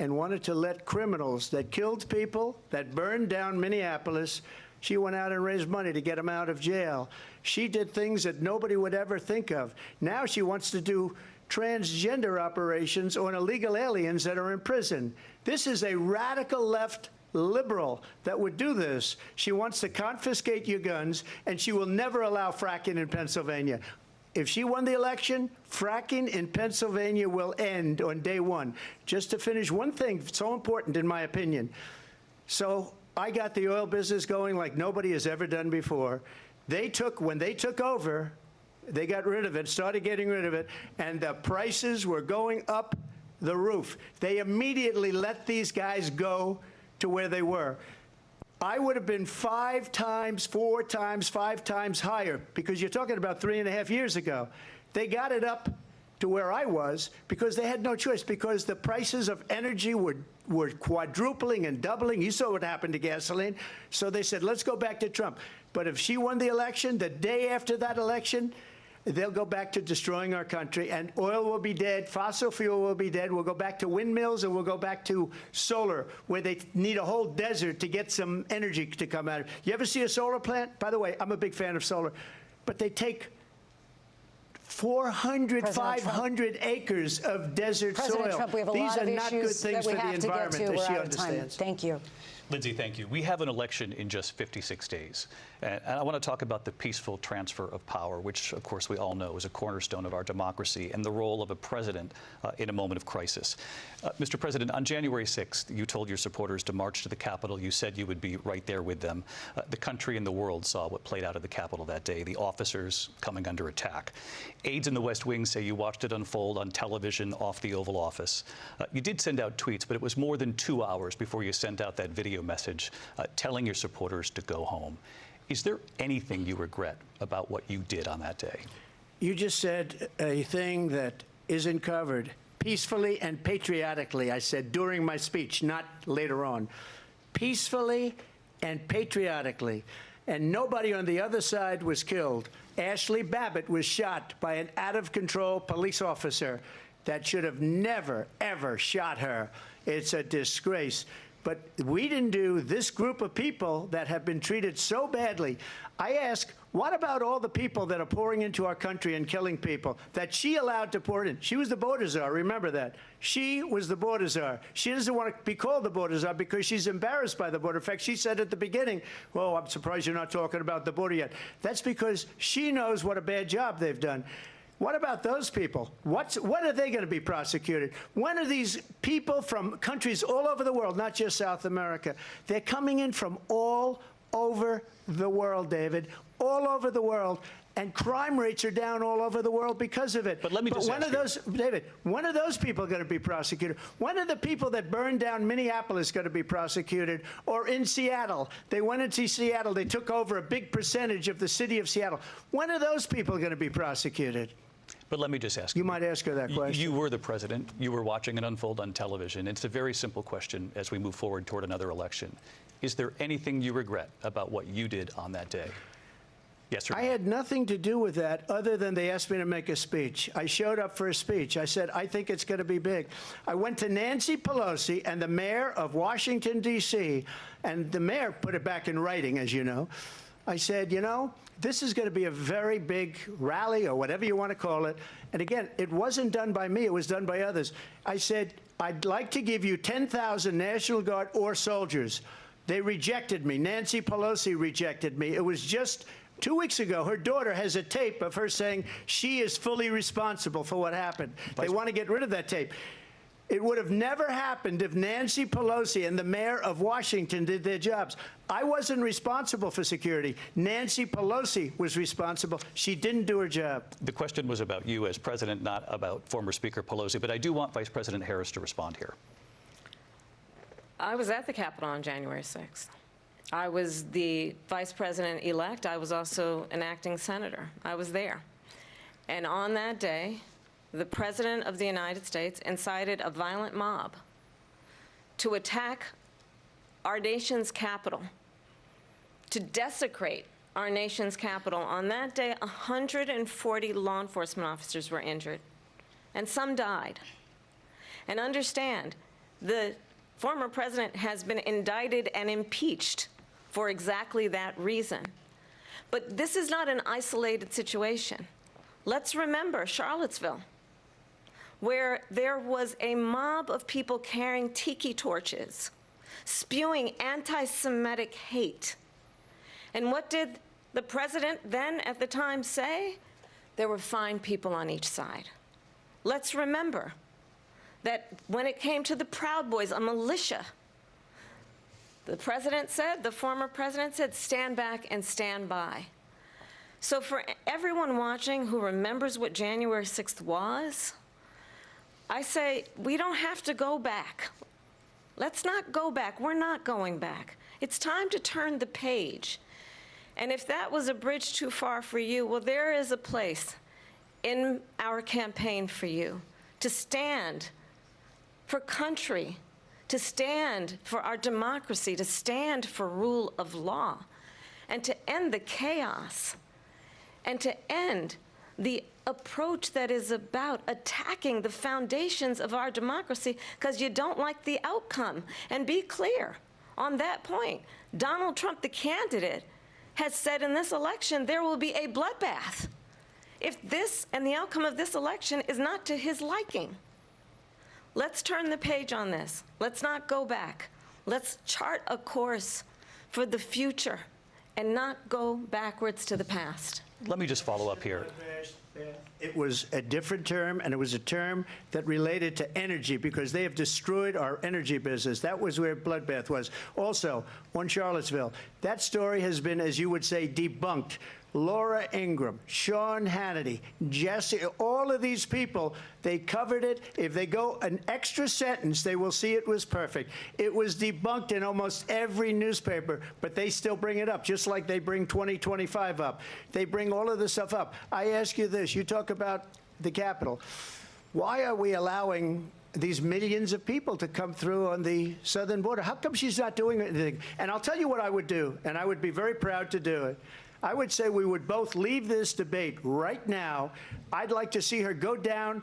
and wanted to let criminals that killed people, that burned down Minneapolis, she went out and raised money to get them out of jail. She did things that nobody would ever think of. Now she wants to do transgender operations on illegal aliens that are in prison. This is a radical left liberal that would do this. She wants to confiscate your guns, and she will never allow fracking in Pennsylvania. If she won the election, fracking in Pennsylvania will end on day one. Just to finish, one thing so important in my opinion. So I got the oil business going like nobody has ever done before. When they took over, they got rid of it, started getting rid of it, and the prices were going up the roof. They immediately let these guys go to where they were. I would have been 5 times, 4 times, 5 times higher, because you're talking about 3.5 years ago. They got it up to where I was because they had no choice, because the prices of energy were quadrupling and doubling. You saw what happened to gasoline. So they said, let's go back to Trump. But if she won the election, the day after that election, they'll go back to destroying our country, and oil will be dead, fossil fuel will be dead, we'll go back to windmills, and we'll go back to solar, where they need a whole desert to get some energy to come out of it. You ever see a solar plant? By the way, I'm a big fan of solar, but they take 400, 500 acres of desert President soil. Trump, we have a These lot are of not good issues things that we for the have to get environment, to. as We're she out of time. understands. Thank you. Lindsay, thank you. We have an election in just 56 days. And I want to talk about the peaceful transfer of power, which, of course, we all know is a cornerstone of our democracy, and the role of a president in a moment of crisis. Mr. President, on January 6th, you told your supporters to march to the Capitol. You said you would be right there with them. The country and the world saw what played out at the Capitol that day, the officers coming under attack. Aides in the West Wing say you watched it unfold on television off the Oval Office. You did send out tweets, but it was more than 2 hours before you sent out that video message telling your supporters to go home. Is there anything you regret about what you did on that day? You just said a thing that isn't covered. Peacefully and patriotically, I said during my speech, not later on. Peacefully and patriotically. And nobody on the other side was killed. Ashley Babbitt was shot by an out-of-control police officer that should have never, ever shot her. It's a disgrace. But we didn't do this group of people that have been treated so badly. I ask, what about all the people that are pouring into our country and killing people that she allowed to pour in? She was the border czar, remember that. She was the border czar. She doesn't want to be called the border czar because she's embarrassed by the border. In fact, she said at the beginning, well, I'm surprised you're not talking about the border yet. That's because she knows what a bad job they've done. What about those people? When are they going to be prosecuted? When are these people from countries all over the world, not just South America? They're coming in from all over the world, David, all over the world. And crime rates are down all over the world because of it. But let me just ask you, David, when are those people going to be prosecuted? When are the people that burned down Minneapolis going to be prosecuted? Or in Seattle? They went into Seattle. They took over a big percentage of the city of Seattle. When are those people going to be prosecuted? But let me just ask you. You might ask her that question. You were the president. You were watching it unfold on television. It's a very simple question as we move forward toward another election. Is there anything you regret about what you did on that day? Yes or no? I had nothing to do with that other than they asked me to make a speech. I showed up for a speech. I said, I think it's going to be big. I went to Nancy Pelosi and the mayor of Washington, D.C., and the mayor put it back in writing, as you know. I said, you know, this is going to be a very big rally or whatever you want to call it. And again, it wasn't done by me. It was done by others. I said, I'd like to give you 10,000 National Guard or soldiers. They rejected me. Nancy Pelosi rejected me. It was just 2 weeks ago. Her daughter has a tape of her saying she is fully responsible for what happened. They want to get rid of that tape. It would have never happened if Nancy Pelosi and the mayor of Washington did their jobs. I wasn't responsible for security. Nancy Pelosi was responsible. She didn't do her job. The question was about you as president, not about former Speaker Pelosi. But I do want Vice President Harris to respond here. I was at the Capitol on January 6th. I was the vice president-elect. I was also an acting senator. I was there. And on that day, the President of the United States incited a violent mob to attack our nation's capital, to desecrate our nation's capital. On that day, 140 law enforcement officers were injured, and some died. And understand, the former president has been indicted and impeached for exactly that reason. But this is not an isolated situation. Let's remember Charlottesville, where there was a mob of people carrying tiki torches, spewing anti-Semitic hate. And what did the president then at the time say? There were fine people on each side. Let's remember that when it came to the Proud Boys, a militia, the president said, the former president said, stand back and stand by. So for everyone watching who remembers what January 6th was, I say, we don't have to go back. Let's not go back. We're not going back. It's time to turn the page. And if that was a bridge too far for you, well, there is a place in our campaign for you to stand for country, to stand for our democracy, to stand for rule of law, and to end the chaos, and to end the approach that is about attacking the foundations of our democracy because you don't like the outcome. And be clear on that point. Donald Trump, the candidate, has said in this election there will be a bloodbath if this and the outcome of this election is not to his liking. Let's turn the page on this. Let's not go back. Let's chart a course for the future and not go backwards to the past. Let me just follow up here. It was a different term, and it was a term that related to energy, because they have destroyed our energy business. That was where bloodbath was. Also, on Charlottesville, that story has been, as you would say, debunked. Laura Ingraham, Sean Hannity, Jesse, all of these people, they covered it. If they go an extra sentence, they will see it was perfect. It was debunked in almost every newspaper, but they still bring it up, just like they bring 2025 up. They bring all of this stuff up. I ask you this. You talk about the Capitol. Why are we allowing these millions of people to come through on the southern border? How come she's not doing anything? And I'll tell you what I would do, and I would be very proud to do it. I would say we would both leave this debate right now. I'd like to see her go down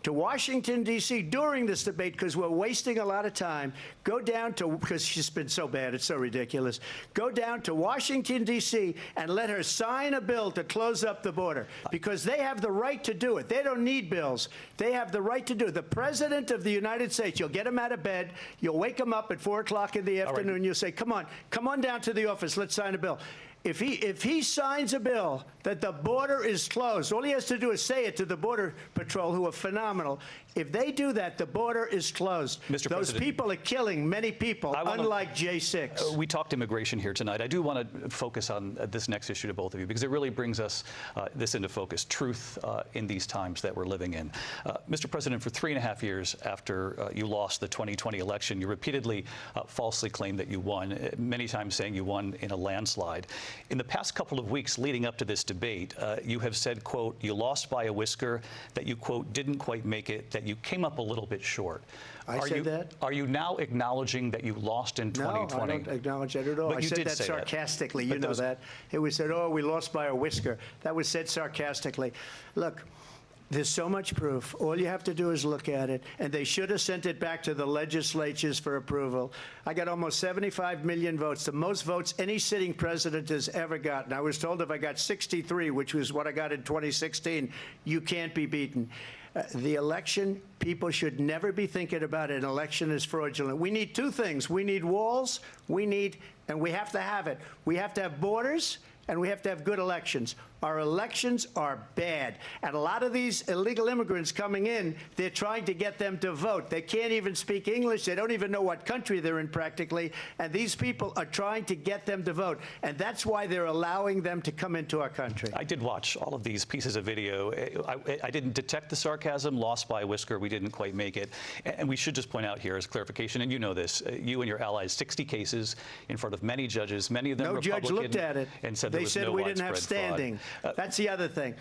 to Washington, D.C. during this debate, because we're wasting a lot of time. Go down to, because she's been so bad, it's so ridiculous. Go down to Washington, D.C., and let her sign a bill to close up the border, because they have the right to do it. They don't need bills. They have the right to do it. The President of the United States, you'll get him out of bed, you'll wake him up at 4 o'clock in the afternoon, you'll say, come on down to the office, let's sign a bill. If he signs a bill that the border is closed, all he has to do is say it to the Border Patrol, who are phenomenal. If they do that, the border is closed. Mr. Those President, people are killing many people, unlike J6. We talked immigration here tonight. I do want to focus on this next issue to both of you, because it really brings us this into focus, truth in these times that we're living in. Mr. President, for 3.5 years after you lost the 2020 election, you repeatedly falsely claimed that you won, many times saying you won in a landslide. In the past couple of weeks leading up to this debate, you have said, quote, you lost by a whisker, that you, quote, didn't quite make it, that you came up a little bit short. I said that? Are you now acknowledging that you lost in 2020? No, I don't acknowledge that at all. But I you said did that say sarcastically. That. You know that. It was said, oh, we lost by a whisker. That was said sarcastically. Look, there's so much proof. All you have to do is look at it. And they should have sent it back to the legislatures for approval. I got almost 75 million votes, the most votes any sitting president has ever gotten. I was told if I got 63, which was what I got in 2016, you can't be beaten. The election, people should never be thinking about an election as fraudulent. We need two things. We need walls, and we have to have it. We have to have borders, and we have to have good elections. Our elections are bad. And a lot of these illegal immigrants coming in, they're trying to get them to vote. They can't even speak English. They don't even know what country they're in practically. And these people are trying to get them to vote. And that's why they're allowing them to come into our country. I did watch all of these pieces of video. I didn't detect the sarcasm, lost by a whisker. We didn't quite make it. And we should just point out here as clarification, and you know this, you and your allies, 60 cases in front of many judges, many of them Republican. No judge looked at it. And said they said we didn't have standing. That's the other thing.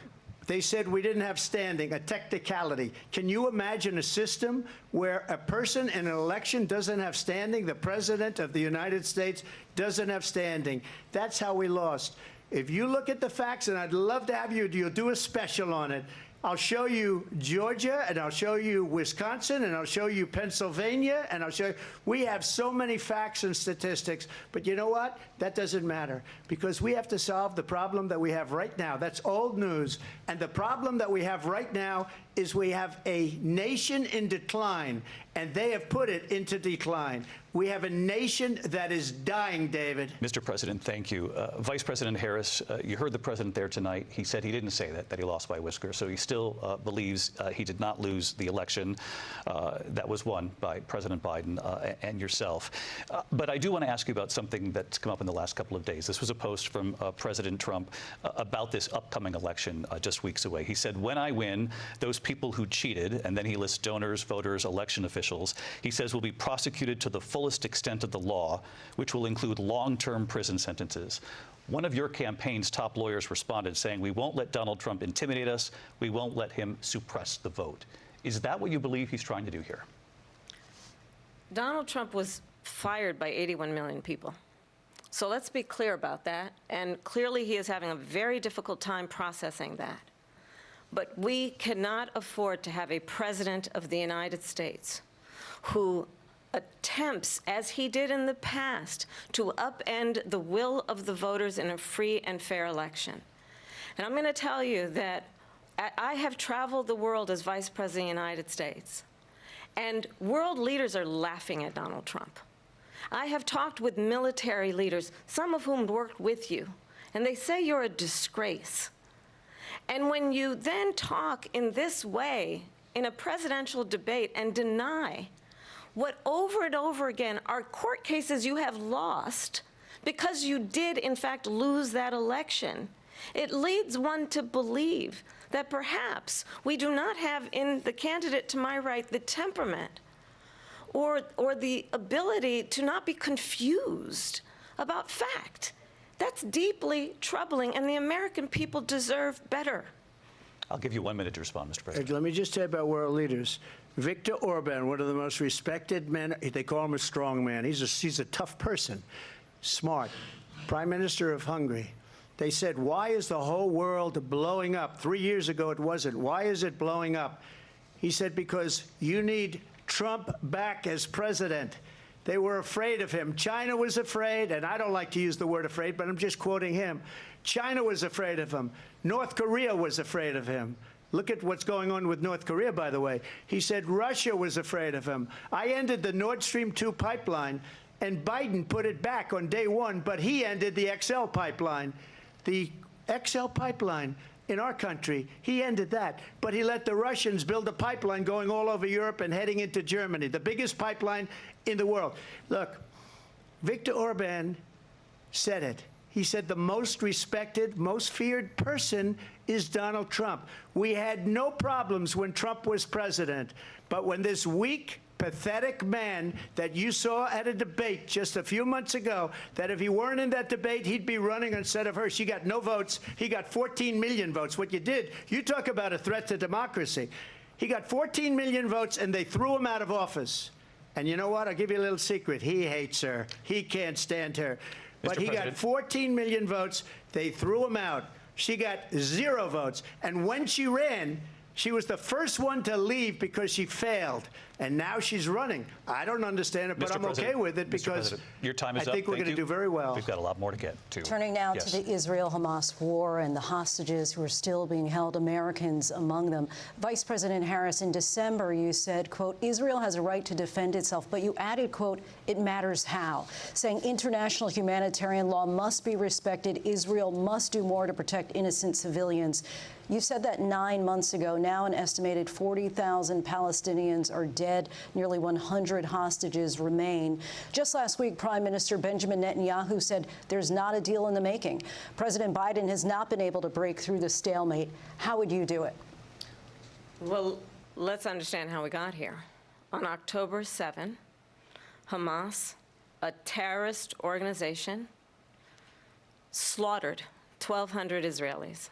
They said we didn't have standing, a technicality. Can you imagine a system where a person in an election doesn't have standing? The President of the United States doesn't have standing. That's how we lost. If you look at the facts, and I'd love to have you'll do a special on it. I'll show you Georgia, and I'll show you Wisconsin, and I'll show you Pennsylvania, and I'll show you. We have so many facts and statistics, but you know what? That doesn't matter, because we have to solve the problem that we have right now. That's old news. And the problem that we have right now is we have a nation in decline, and they have put it into decline. We have a nation that is dying, David. Mr. President, thank you. Vice President Harris, you heard the president there tonight. He said he didn't say that he lost by a whisker, so he still believes he did not lose the election that was won by President Biden and yourself. But I do want to ask you about something that's come up in the last couple of days. This was a post from President Trump about this upcoming election just weeks away. He said, when I win, those people who cheated, and then he lists donors, voters, election officials, he says will be prosecuted to the fullest extent of the law, which will include long-term prison sentences. One of your campaign's top lawyers responded saying, we won't let Donald Trump intimidate us. We won't let him suppress the vote. Is that what you believe he's trying to do here? Donald Trump was fired by 81 million people. So let's be clear about that. And clearly he is having a very difficult time processing that. But we cannot afford to have a president of the United States who attempts, as he did in the past, to upend the will of the voters in a free and fair election. And I'm going to tell you that I have traveled the world as Vice President of the United States, and world leaders are laughing at Donald Trump. I have talked with military leaders, some of whom worked with you, and they say you're a disgrace. And when you then talk in this way in a presidential debate and deny what over and over again are court cases you have lost because you did, in fact, lose that election, it leads one to believe that perhaps we do not have in the candidate to my right the temperament or the ability to not be confused about fact. That's deeply troubling, and the American people deserve better. I'll give you 1 minute to respond, Mr. President. Let me just tell you about world leaders. Viktor Orban, one of the most respected men, they call him a strong man. He's a tough person, smart. Prime Minister of Hungary. They said, why is the whole world blowing up? 3 years ago it wasn't. Why is it blowing up? He said, because you need Trump back as president. They were afraid of him. China was afraid, and I don't like to use the word afraid, but I'm just quoting him. China was afraid of him. North Korea was afraid of him. Look at what's going on with North Korea, by the way. He said Russia was afraid of him. I ended the Nord Stream 2 pipeline, and Biden put it back on day one, but he ended the XL pipeline. The XL pipeline in our country, he ended that. But he let the Russians build a pipeline going all over Europe and heading into Germany, the biggest pipeline in the world. Look, Viktor Orban said it. He said the most respected, most feared person is Donald Trump. We had no problems when Trump was president, but when this weak, pathetic man that you saw at a debate just a few months ago, that if he weren't in that debate, he'd be running instead of her. She got no votes. He got 14 million votes. What you did, you talk about a threat to democracy. He got 14 million votes, and they threw him out of office. And you know what? I'll give you a little secret. He hates her. He can't stand her. But he got 14 million votes. They threw him out. She got 0 votes. And when she ran, she was the first one to leave because she failed. And now she's running. I don't understand it, but I'm okay with it because your time is I think we're going to do very well. We've got a lot more to get to. Turning now to the Israel-Hamas war and the hostages who are still being held, Americans among them. Vice President Harris, in December, you said, quote, Israel has a right to defend itself, but you added, quote, it matters how, saying international humanitarian law must be respected. Israel must do more to protect innocent civilians. You said that 9 months ago. Now an estimated 40,000 Palestinians are dead. Nearly 100 hostages remain. Just last week, Prime Minister Benjamin Netanyahu said there's not a deal in the making. President Biden has not been able to break through the stalemate. How would you do it? Well, let's understand how we got here. On October 7, Hamas, a terrorist organization, slaughtered 1,200 Israelis.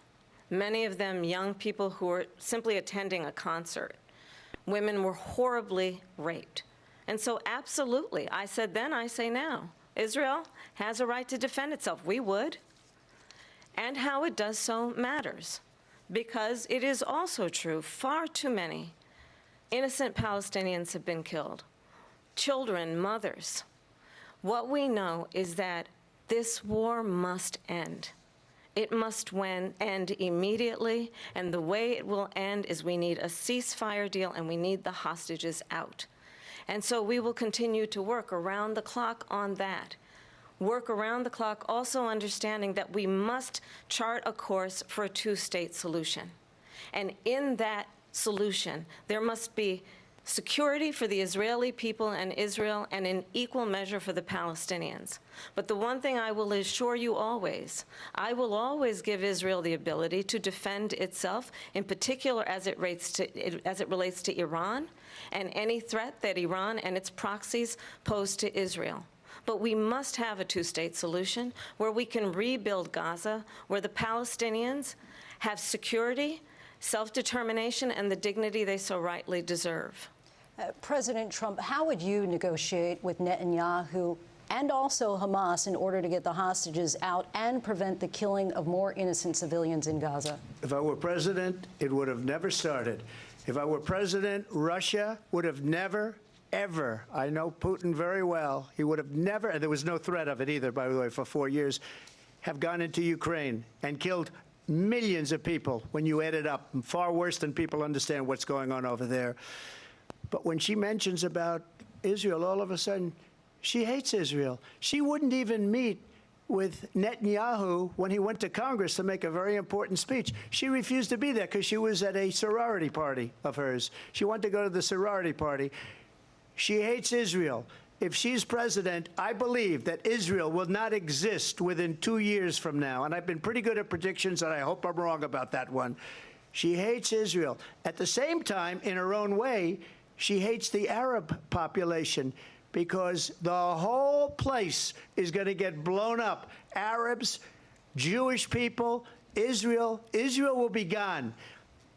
Many of them young people who were simply attending a concert. Women were horribly raped. And so absolutely, I said then, I say now, Israel has a right to defend itself. We would. And how it does so matters. Because it is also true, far too many innocent Palestinians have been killed. Children, mothers. What we know is that this war must end. It must end immediately, and the way it will end is we need a ceasefire deal and we need the hostages out. And so we will continue to work around the clock on that. Work around the clock, also understanding that we must chart a course for a two-state solution. And in that solution, there must be security for the Israeli people and Israel, and in equal measure for the Palestinians. But the one thing I will assure you always, I will always give Israel the ability to defend itself, in particular as it relates to Iran and any threat that Iran and its proxies pose to Israel. But we must have a two-state solution where we can rebuild Gaza, where the Palestinians have security, self-determination, and the dignity they so rightly deserve. President Trump, how would you negotiate with Netanyahu and also Hamas in order to get the hostages out and prevent the killing of more innocent civilians in Gaza? If I were president, it would have never started. If I were president, Russia would have never, ever, I know Putin very well, he would have never, and there was no threat of it either, by the way, for 4 years, have gone into Ukraine and killed millions of people when you add it up, far worse than people understand what's going on over there. But when she mentions about Israel, all of a sudden, She hates Israel. She wouldn't even meet with Netanyahu when he went to Congress to make a very important speech. She refused to be there because she was at a sorority party of hers. She wanted to go to the sorority party. She hates Israel. If she's president, I believe that Israel will not exist within 2 years from now. And I've been pretty good at predictions, and I hope I'm wrong about that one. She hates Israel. At the same time, in her own way, she hates the Arab population, because the whole place is going to get blown up. Arabs, Jewish people, Israel will be gone.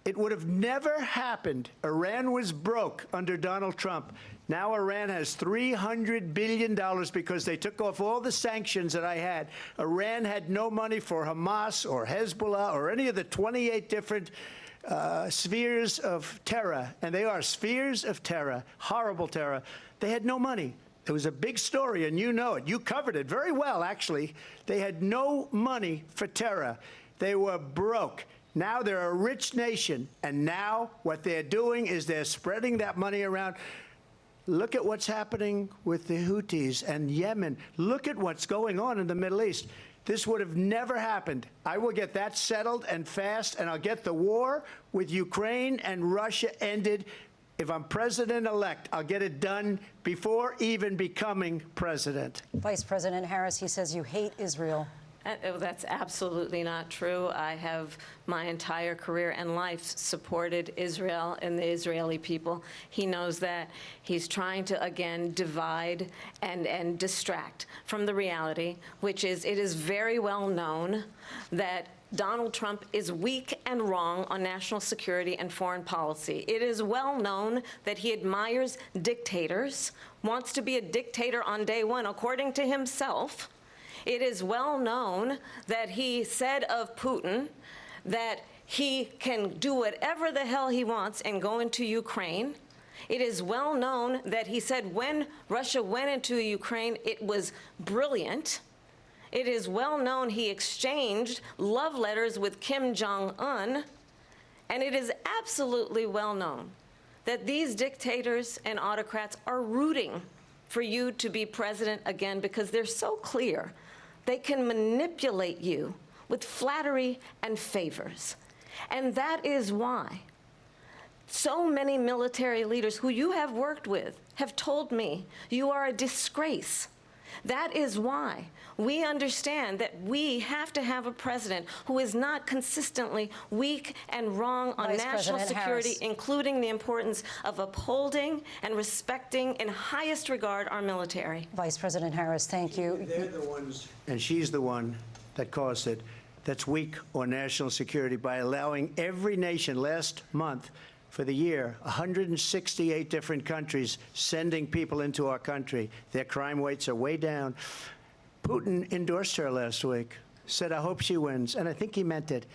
It would have never happened. Iran was broke under Donald Trump. Now Iran has $300 billion because they took off all the sanctions that I had. Iran had no money for Hamas or Hezbollah or any of the 28 different spheres of terror, and they are spheres of terror, horrible terror. They had no money. It was a big story, and you know it. You covered it very well, actually. They had no money for terror. They were broke. Now they're a rich nation, and now what they're doing is they're spreading that money around. Look at what's happening with the Houthis and Yemen. Look at what's going on in the Middle East. This would have never happened. I will get that settled and fast, and I'll get the war with Ukraine and Russia ended. If I'm president-elect, I'll get it done before even becoming president. Vice President Harris, he says you hate Israel. That's absolutely not true. I have my entire career and life supported Israel and the Israeli people. He knows that. He's trying to, again, divide and distract from the reality, which is it is very well known that Donald Trump is weak and wrong on national security and foreign policy. It is well known that he admires dictators, wants to be a dictator on day one, according to himself. It is well known that he said of Putin that he can do whatever the hell he wants and go into Ukraine. It is well known that he said when Russia went into Ukraine, it was brilliant. It is well known he exchanged love letters with Kim Jong-un. And it is absolutely well known that these dictators and autocrats are rooting for you to be president again because they're so clear. They can manipulate you with flattery and favors. And that is why so many military leaders who you have worked with have told me you are a disgrace. That is why we understand that we have to have a president who is not consistently weak and wrong on national security, including the importance of upholding and respecting in highest regard our military. Vice President Harris, thank you. They're the ones, and she's the one that caused it, that's weak on national security by allowing every nation last month for the year, 168 different countries sending people into our country. Their crime rates are way down. Putin endorsed her last week, said, I hope she wins. And I think he meant it,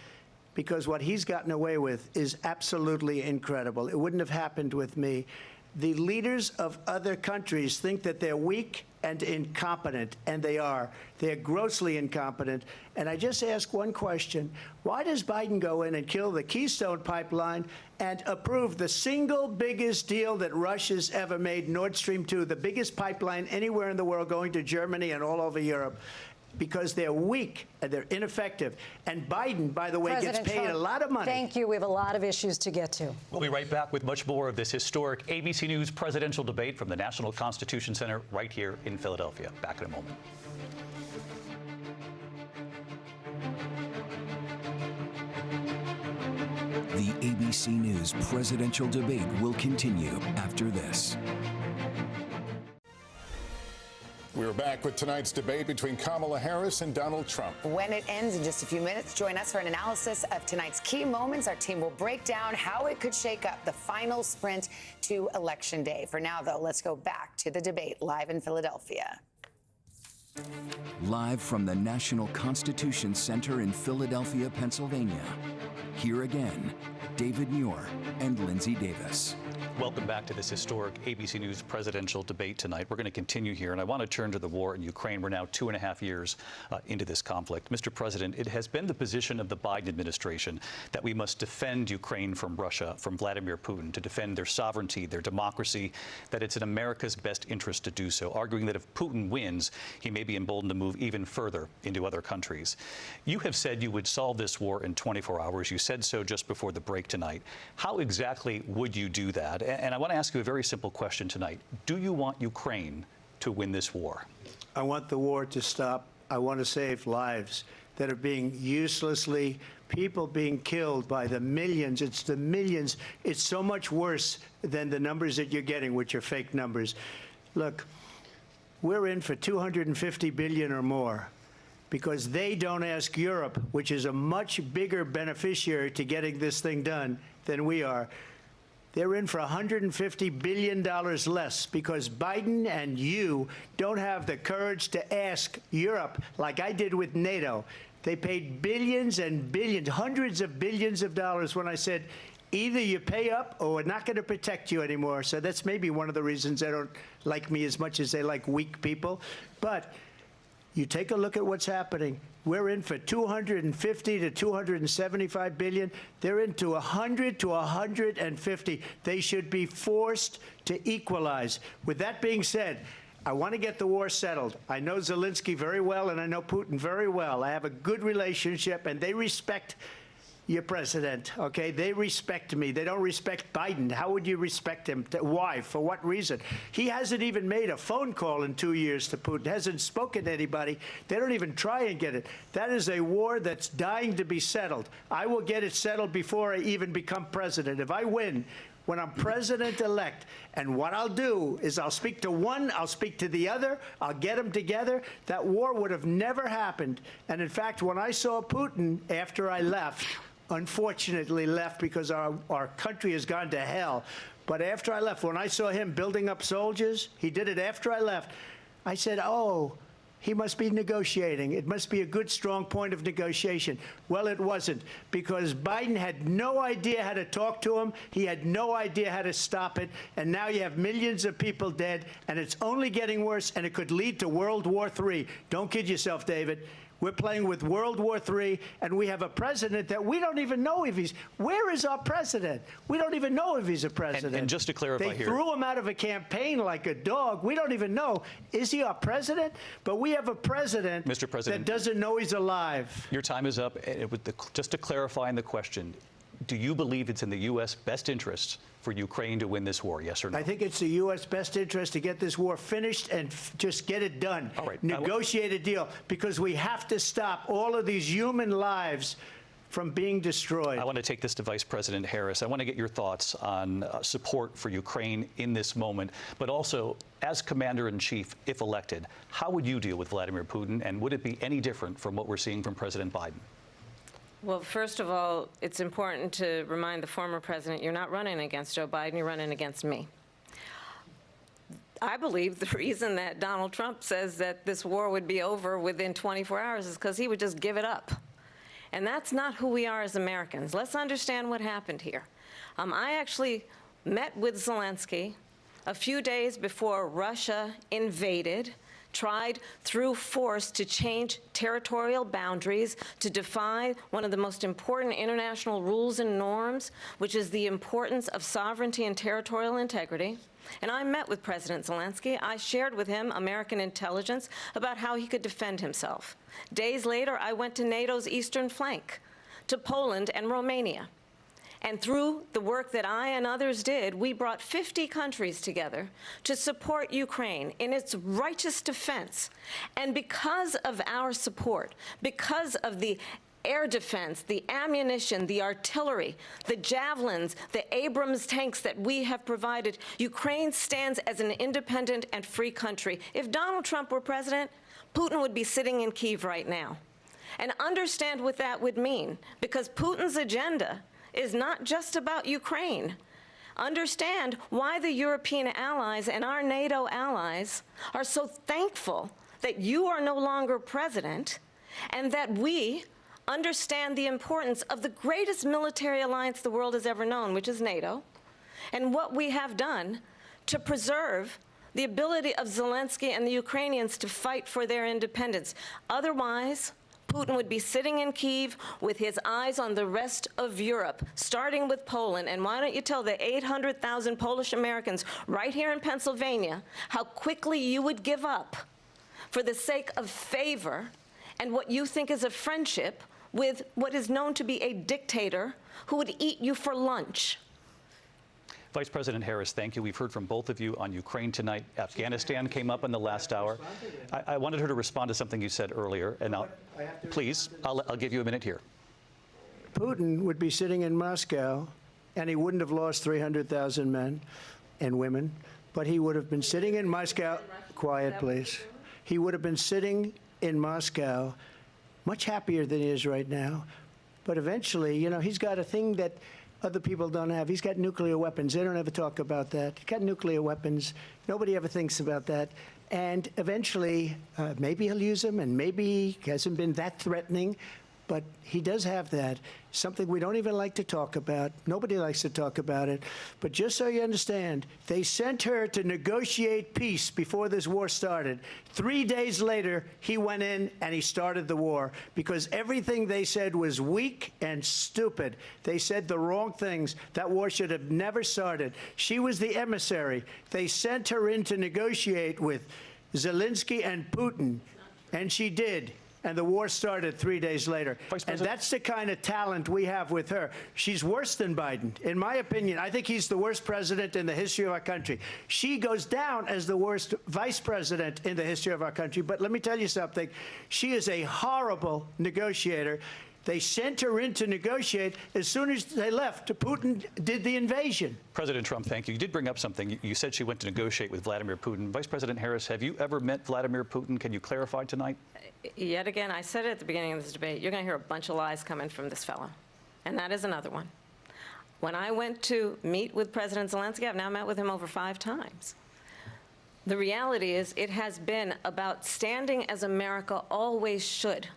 because what he's gotten away with is absolutely incredible. It wouldn't have happened with me. The leaders of other countries think that they're weak and incompetent, and they are. They're grossly incompetent. And I just ask one question. Why does Biden go in and kill the Keystone Pipeline and approve the single biggest deal that Russia's ever made, Nord Stream 2, the biggest pipeline anywhere in the world going to Germany and all over Europe? Because they're weak and they're ineffective. And Biden, by the way, President gets paid Trump, a lot of money. Thank you. We have a lot of issues to get to. We'll be right back with much more of this historic ABC News presidential debate from the National Constitution Center right here in Philadelphia. Back in a moment. The ABC News presidential debate will continue after this. We're back with tonight's debate between Kamala Harris and Donald Trump. When it ends in just a few minutes, join us for an analysis of tonight's key moments. Our team will break down how it could shake up the final sprint to Election Day. For now, though, let's go back to the debate live in Philadelphia. Live from the National Constitution Center in Philadelphia, Pennsylvania. Here again, David Muir and Lindsay Davis. Welcome back to this historic ABC News presidential debate tonight. We're going to continue here, and I want to turn to the war in Ukraine. We're now 2.5 years into this conflict. Mr. President, it has been the position of the Biden administration that we must defend Ukraine from Russia, from Vladimir Putin, to defend their sovereignty, their democracy, that it's in America's best interest to do so, arguing that if Putin wins, he may be emboldened to move even further into other countries. You have said you would solve this war in 24 hours. You said so just before the break tonight. How exactly would you do that? And I want to ask you a very simple question tonight. Do you want Ukraine to win this war? I want the war to stop. I want to save lives that are being uselessly, people being killed by the millions. It's the millions. It's so much worse than the numbers that you're getting, which are fake numbers. Look, we're in for $250 billion or more because they don't ask Europe, which is a much bigger beneficiary to getting this thing done than we are. They're in for $150 billion less because Biden and you don't have the courage to ask Europe like I did with NATO. They paid billions and billions, hundreds of billions of dollars when I said, either you pay up or we're not going to protect you anymore. So that's maybe one of the reasons they don't like me as much as they like weak people. But you take a look at what's happening. We're in for 250 to 275 billion. They're into 100 to 150. They should be forced to equalize. With that being said, I want to get the war settled. I know Zelensky very well, and I know Putin very well. I have a good relationship, and they respect your president, okay? They respect me. They don't respect Biden. How would you respect him? Why? For what reason? He hasn't even made a phone call in 2 years to Putin, hasn't spoken to anybody. They don't even try and get it. That is a war that's dying to be settled. I will get it settled before I even become president. If I win, when I'm president-elect, and what I'll do is I'll speak to one, I'll speak to the other, I'll get them together. That war would have never happened. And in fact, when I saw Putin after I left, unfortunately left because our country has gone to hell. But after I left, when I saw him building up soldiers, he did it after I left, I said, oh, he must be negotiating. It must be a good, strong point of negotiation. Well, it wasn't, because Biden had no idea how to talk to him. He had no idea how to stop it. And now you have millions of people dead, and it's only getting worse, and it could lead to World War III. Don't kid yourself, David. We're playing with World War III, and we have a president that we don't even know if he's... Where is our president? We don't even know if he's a president. And just to clarify they here... They threw him out of a campaign like a dog. We don't even know. Is he our president? But we have a president, Mr. President, that doesn't know he's alive. Your time is up. Just to clarify in the question, do you believe it's in the U.S. best interest for Ukraine to win this war, yes or no? I think it's the U.S. best interest to get this war finished and just get it done. All right. Negotiate a deal, because we have to stop all of these human lives from being destroyed. I want to take this to Vice President Harris. I want to get your thoughts on support for Ukraine in this moment, but also, as Commander-in-Chief, if elected, how would you deal with Vladimir Putin, and would it be any different from what we're seeing from President Biden? Well, first of all, it's important to remind the former president you're not running against Joe Biden, you're running against me. I believe the reason that Donald Trump says that this war would be over within 24 hours is because he would just give it up. And that's not who we are as Americans. Let's understand what happened here. I actually met with Zelensky a few days before Russia invaded, tried through force to change territorial boundaries, to defy one of the most important international rules and norms, which is the importance of sovereignty and territorial integrity. And I met with President Zelensky. I shared with him American intelligence about how he could defend himself. Days later, I went to NATO's eastern flank, to Poland and Romania. And through the work that I and others did, we brought 50 countries together to support Ukraine in its righteous defense. And because of our support, because of the air defense, the ammunition, the artillery, the javelins, the Abrams tanks that we have provided, Ukraine stands as an independent and free country. If Donald Trump were president, Putin would be sitting in Kyiv right now. And understand what that would mean, because Putin's agenda is not just about Ukraine. Understand why the European allies and our NATO allies are so thankful that you are no longer president, and that we understand the importance of the greatest military alliance the world has ever known, which is NATO, and what we have done to preserve the ability of Zelensky and the Ukrainians to fight for their independence. Otherwise, Putin would be sitting in Kyiv with his eyes on the rest of Europe, starting with Poland. And why don't you tell the 800,000 Polish Americans right here in Pennsylvania how quickly you would give up for the sake of favor and what you think is a friendship with what is known to be a dictator who would eat you for lunch. Vice President Harris, thank you. We've heard from both of you on Ukraine tonight. Afghanistan came up in the last hour. I wanted her to respond to something you said earlier, and please, I'll give you a minute here. Putin would be sitting in Moscow, and he wouldn't have lost 300,000 men and women, but he would have been sitting in Moscow. Quiet, please. He would have been sitting in Moscow much happier than he is right now. But eventually, you know, he's got a thing that other people don't have. He's got nuclear weapons. They don't ever talk about that. He's got nuclear weapons. Nobody ever thinks about that. And eventually, maybe he'll use them, and maybe he hasn't been that threatening. But he does have that, something we don't even like to talk about. Nobody likes to talk about it. But just so you understand, they sent her to negotiate peace before this war started. 3 days later, he went in and he started the war because everything they said was weak and stupid. They said the wrong things. That war should have never started. She was the emissary. They sent her in to negotiate with Zelensky and Putin, and she did. And the war started 3 days later. And that's the kind of talent we have with her. She's worse than Biden. In my opinion, I think he's the worst president in the history of our country. She goes down as the worst vice president in the history of our country. But let me tell you something. She is a horrible negotiator. They sent her in to negotiate. As soon as they left, Putin did the invasion. President Trump, thank you. You did bring up something. You said she went to negotiate with Vladimir Putin. Vice President Harris, have you ever met Vladimir Putin? Can you clarify tonight? Yet again, I said it at the beginning of this debate, you're going to hear a bunch of lies coming from this fellow. And that is another one. When I went to meet with President Zelensky, I've now met with him over 5 times. The reality is it has been about standing as America always should,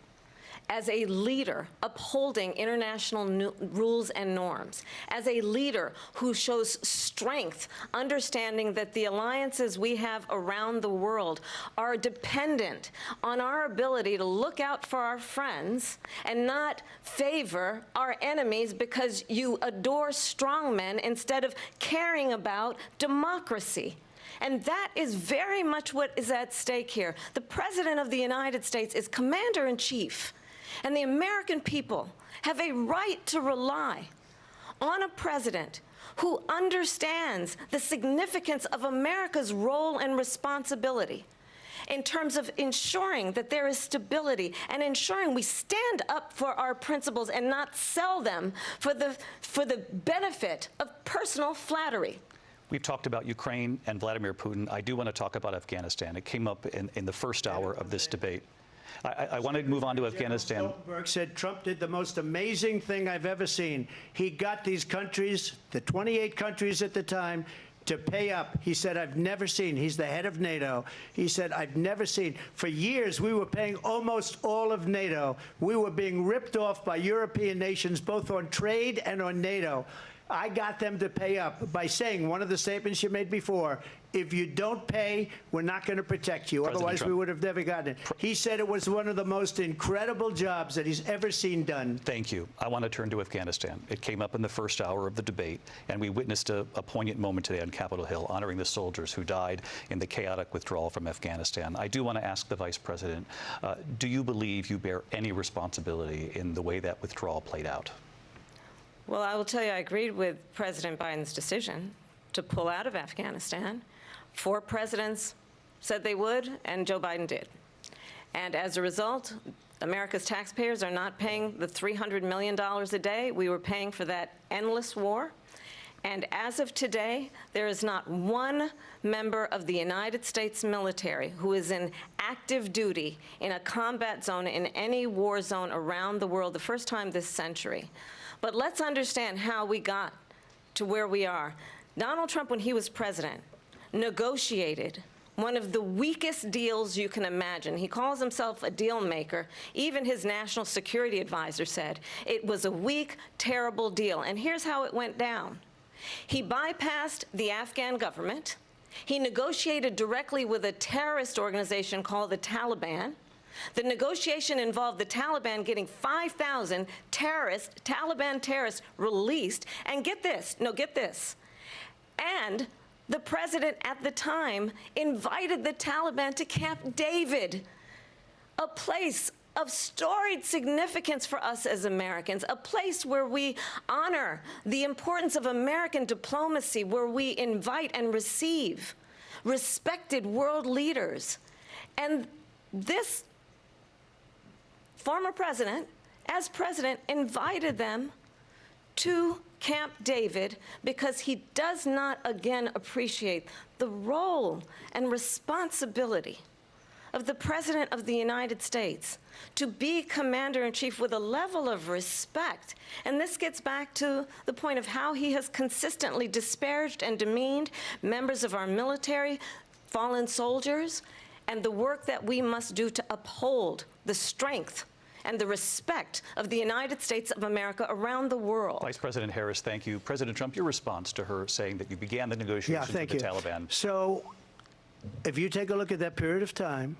as a leader upholding international rules and norms, as a leader who shows strength, understanding that the alliances we have around the world are dependent on our ability to look out for our friends and not favor our enemies because you adore strongmen instead of caring about democracy. And that is very much what is at stake here. The President of the United States is commander-in-chief. And the American people have a right to rely on a president who understands the significance of America's role and responsibility in terms of ensuring that there is stability and ensuring we stand up for our principles and not sell them for the benefit of personal flattery. We've talked about Ukraine and Vladimir Putin. I do want to talk about Afghanistan. It came up in the first hour of this debate. I want to move on to Afghanistan. Stoltenberg said Trump did the most amazing thing I've ever seen. He got these countries, the 28 countries at the time, to pay up. He said, I've never seen. He's the head of NATO. He said, I've never seen. For years, we were paying almost all of NATO. We were being ripped off by European nations, both on trade and on NATO. I got them to pay up by saying one of the statements you made before, if you don't pay, we're not going to protect you. President Otherwise, Trump. we would have never gotten it. He said it was one of the most incredible jobs that he's ever seen done. Thank you. I want to turn to Afghanistan. It came up in the first hour of the debate, and we witnessed a poignant moment today on Capitol Hill, honoring the soldiers who died in the chaotic withdrawal from Afghanistan. I do want to ask the Vice President, do you believe you bear any responsibility in the way that withdrawal played out? Well, I will tell you, I agreed with President Biden's decision to pull out of Afghanistan. 4 presidents said they would, and Joe Biden did. And as a result, America's taxpayers are not paying the $300 million a day we were paying for that endless war. And as of today, there is not one member of the United States military who is in active duty in a combat zone in any war zone around the world, the first time this century. But let's understand how we got to where we are. Donald Trump, when he was president, negotiated one of the weakest deals you can imagine. He calls himself a deal maker. Even his national security advisor said it was a weak, terrible deal. And here's how it went down. He bypassed the Afghan government. He negotiated directly with a terrorist organization called the Taliban. The negotiation involved the Taliban getting 5,000 Taliban terrorists released. And get this, and the president at the time invited the Taliban to Camp David, a place of storied significance for us as Americans, a place where we honor the importance of American diplomacy, where we invite and receive respected world leaders. And this former president, as president, invited them to Camp David because he does not, again, appreciate the role and responsibility of the President of the United States to be commander-in-chief with a level of respect. And this gets back to the point of how he has consistently disparaged and demeaned members of our military, fallen soldiers, and the work that we must do to uphold the strength and the respect of the United States of America around the world. Vice President Harris, thank you. President Trump, your response to her saying that you began the negotiations with the Taliban. So if you take a look at that period of time,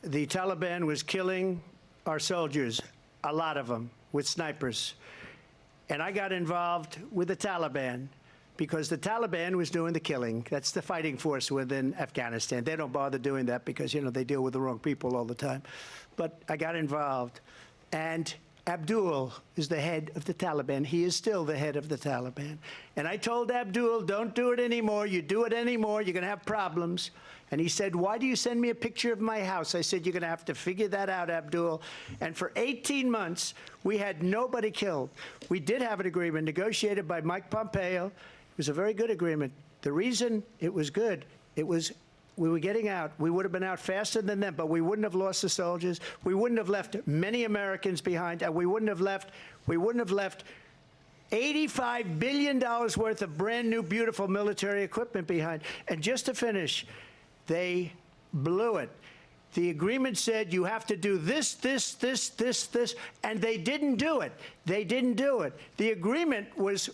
the Taliban was killing our soldiers, a lot of them, with snipers. And I got involved with the Taliban because the Taliban was doing the killing. That's the fighting force within Afghanistan. They don't bother doing that because, you know, they deal with the wrong people all the time. But I got involved. And Abdul is the head of the Taliban. He is still the head of the Taliban. And I told Abdul, don't do it anymore. You do it anymore, you're going to have problems. And he said, why do you send me a picture of my house? I said, you're going to have to figure that out, Abdul. And for 18 months, we had nobody killed. We did have an agreement negotiated by Mike Pompeo. It was a very good agreement. The reason it was good, it was we were getting out. We would have been out faster than them, but we wouldn't have lost the soldiers. We wouldn't have left many Americans behind, and we wouldn't have left $85 billion worth of brand new, beautiful military equipment behind. And just to finish, they blew it. The agreement said you have to do this, this, this, this, this, and they didn't do it. They didn't do it. The agreement was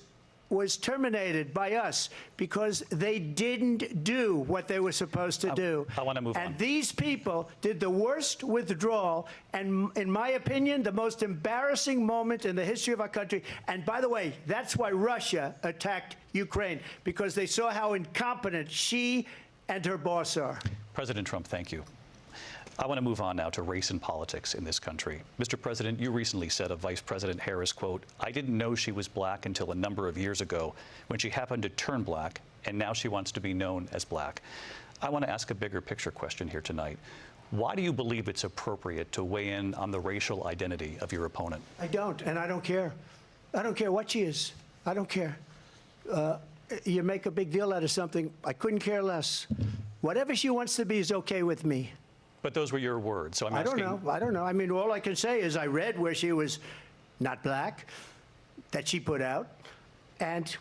terminated by us because they didn't do what they were supposed to do. I want to move on. And these people did the worst withdrawal and, in my opinion, the most embarrassing moment in the history of our country. And by the way, that's why Russia attacked Ukraine, because they saw how incompetent she and her boss are. President Trump, thank you. I want to move on now to race and politics in this country. Mr. President, you recently said of Vice President Harris, quote, I didn't know she was black until a number of years ago when she happened to turn black, and now she wants to be known as black. I want to ask a bigger picture question here tonight. Why do you believe it's appropriate to weigh in on the racial identity of your opponent? I don't, and I don't care. I don't care what she is. I don't care. You make a big deal out of something, I couldn't care less. Whatever she wants to be is okay with me. But those were your words, so I'm asking. I don't know. I mean, all I can say is I read where she was not black, that she put out, and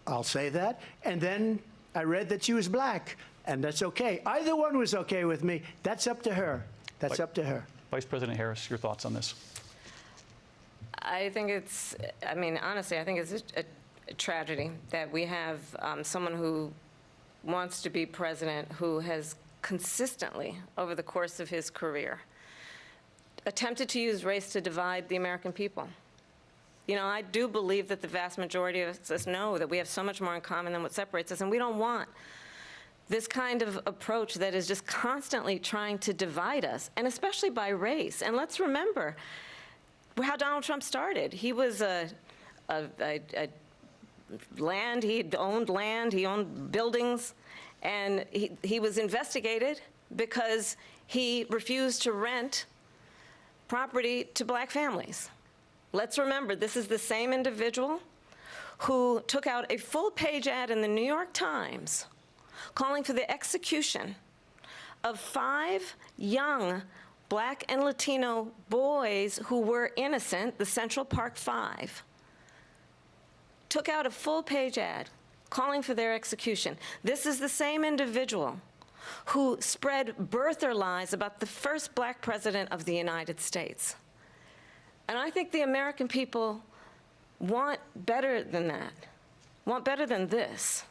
I'll say that. And then I read that she was black, and that's okay. Either one was okay with me. That's up to her. That's up to her. Vice President Harris, your thoughts on this? I think it's, I mean, honestly, I think it's a tragedy that we have someone who wants to be president who has consistently, over the course of his career, attempted to use race to divide the American people. You know, I do believe that the vast majority of us know that we have so much more in common than what separates us, and we don't want this kind of approach that is just constantly trying to divide us, and especially by race. And let's remember how Donald Trump started. He was land, he owned buildings, and he was investigated because he refused to rent property to black families. Let's remember, this is the same individual who took out a full-page ad in the New York Times calling for the execution of 5 young black and Latino boys who were innocent, the Central Park 5. Took out a full-page ad calling for their execution. This is the same individual who spread birther lies about the first black president of the United States. And I think the American people want better than that. want better than this.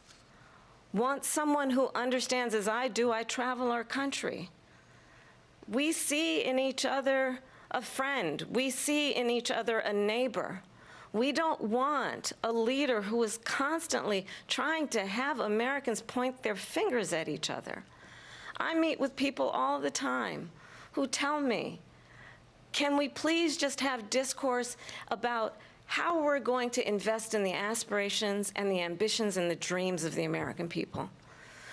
Want someone who understands, as I do, I travel our country. We see in each other a friend. We see in each other a neighbor. We don't want a leader who is constantly trying to have Americans point their fingers at each other. I meet with people all the time who tell me, can we please just have discourse about how we're going to invest in the aspirations and the ambitions and the dreams of the American people?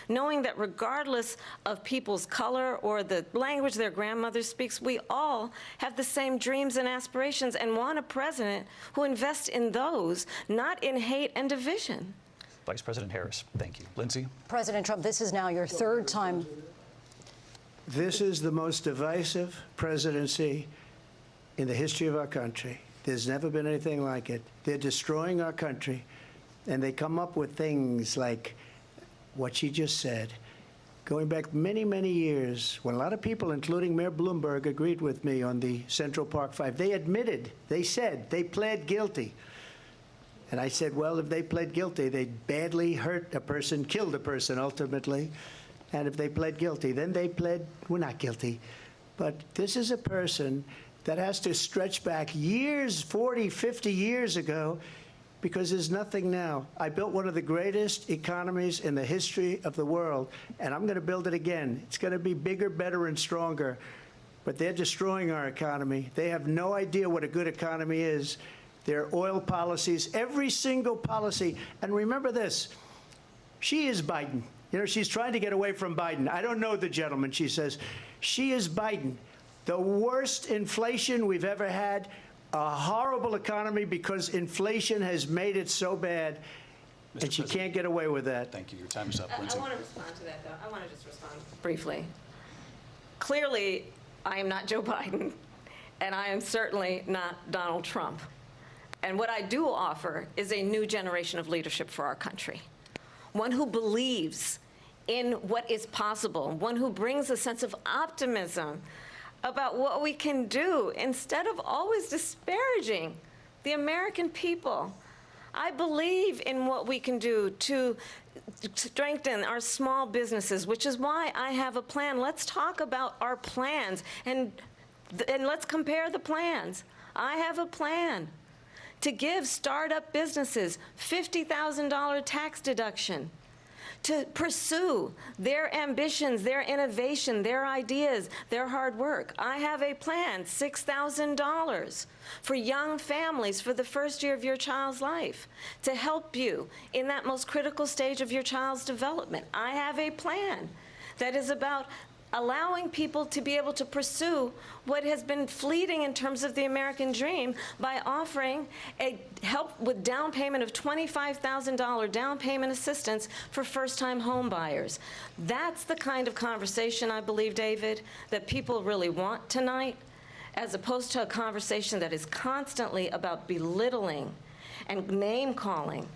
Knowing that regardless of people's color or the language their grandmother speaks, we all have the same dreams and aspirations and want a president who invests in those, not in hate and division. Vice President Harris, thank you. Lindsay? President Trump, this is now your third time. This is the most divisive presidency in the history of our country. There's never been anything like it. They're destroying our country, and they come up with things like what she just said. Going back many, many years, when a lot of people, including Mayor Bloomberg, agreed with me on the Central Park Five, they admitted, they said, they pled guilty. And I said, well, if they pled guilty, they badly hurt a person, killed a person ultimately. And if they pled guilty, then they pled, we're not guilty. But this is a person that has to stretch back years, 40, 50 years ago, because there's nothing now. I built one of the greatest economies in the history of the world, and I'm going to build it again. It's going to be bigger, better, and stronger. But they're destroying our economy. They have no idea what a good economy is. Their oil policies, every single policy. And remember this, she is Biden. You know, she's trying to get away from Biden. I don't know the gentleman, she says. She is Biden. The worst inflation we've ever had, a horrible economy because inflation has made it so bad, and she can't get away with that. Thank you. Your time is up, Lindsay. I want to respond to that, though. I want to just respond briefly. Clearly, I am not Joe Biden, and I am certainly not Donald Trump. And what I do offer is a new generation of leadership for our country, one who believes in what is possible, one who brings a sense of optimism about what we can do instead of always disparaging the American people. I believe in what we can do to strengthen our small businesses, which is why I have a plan. Let's talk about our plans and let's compare the plans. I have a plan to give startup businesses $50,000 tax deduction, to pursue their ambitions, their innovation, their ideas, their hard work. I have a plan, $6,000 for young families for the first year of your child's life, to help you in that most critical stage of your child's development. I have a plan that is about allowing people to be able to pursue what has been fleeting in terms of the American dream by offering a help with down payment of $25,000 down payment assistance for first-time home buyers. That's the kind of conversation, I believe, David, that people really want tonight, as opposed to a conversation that is constantly about belittling and name-calling.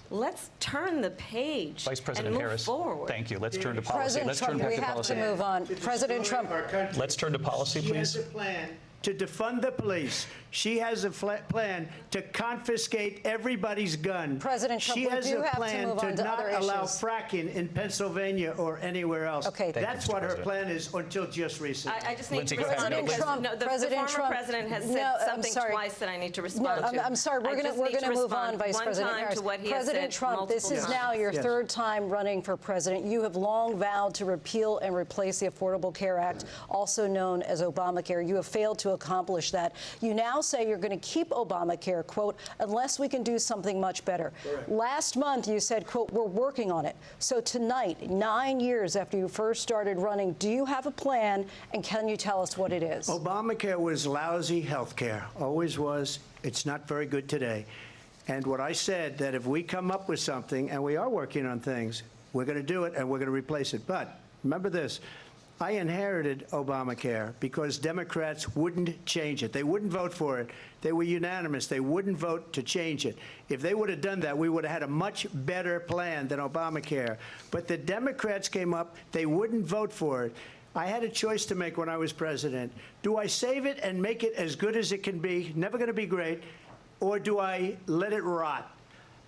Let's turn the page Vice President and move Harris, forward. thank you. Let's turn to policy. President Let's Trump, turn we back to have policy. to move on. President Trump, Let's turn to policy, She has please. a plan to defund the police. She has a plan to confiscate everybody's gun. President Trump, she we has do a have to plan move on to to not other allow issues. fracking in Pennsylvania or anywhere else. Okay. Thank you, That's Mr. what her President. plan is until just recently. I just need Lindsay, to go ahead. respond. President because, Trump, no, the President former Trump, president has said no, I'm something sorry. twice that I need to No, respond to. I'm sorry. We're going to move on, Vice President time Harris. to what he President has said Trump, this is multiple now times. your Yes. third time running for president. You have long vowed to repeal and replace the Affordable Care Act, also known as Obamacare. You have failed to accomplish that. You now say you're going to keep Obamacare, quote, unless we can do something much better. Correct. Last month, you said, quote, we're working on it. So tonight, 9 years after you first started running, do you have a plan, and can you tell us what it is? Obamacare was lousy health care, always was. It's not very good today. And what I said, that if we come up with something, and we are working on things, we're going to do it and we're going to replace it. But remember this, I inherited Obamacare because Democrats wouldn't change it. They wouldn't vote for it. They were unanimous. They wouldn't vote to change it. If they would have done that, we would have had a much better plan than Obamacare. But the Democrats came up. They wouldn't vote for it. I had a choice to make when I was president. Do I save it and make it as good as it can be, never going to be great, or do I let it rot?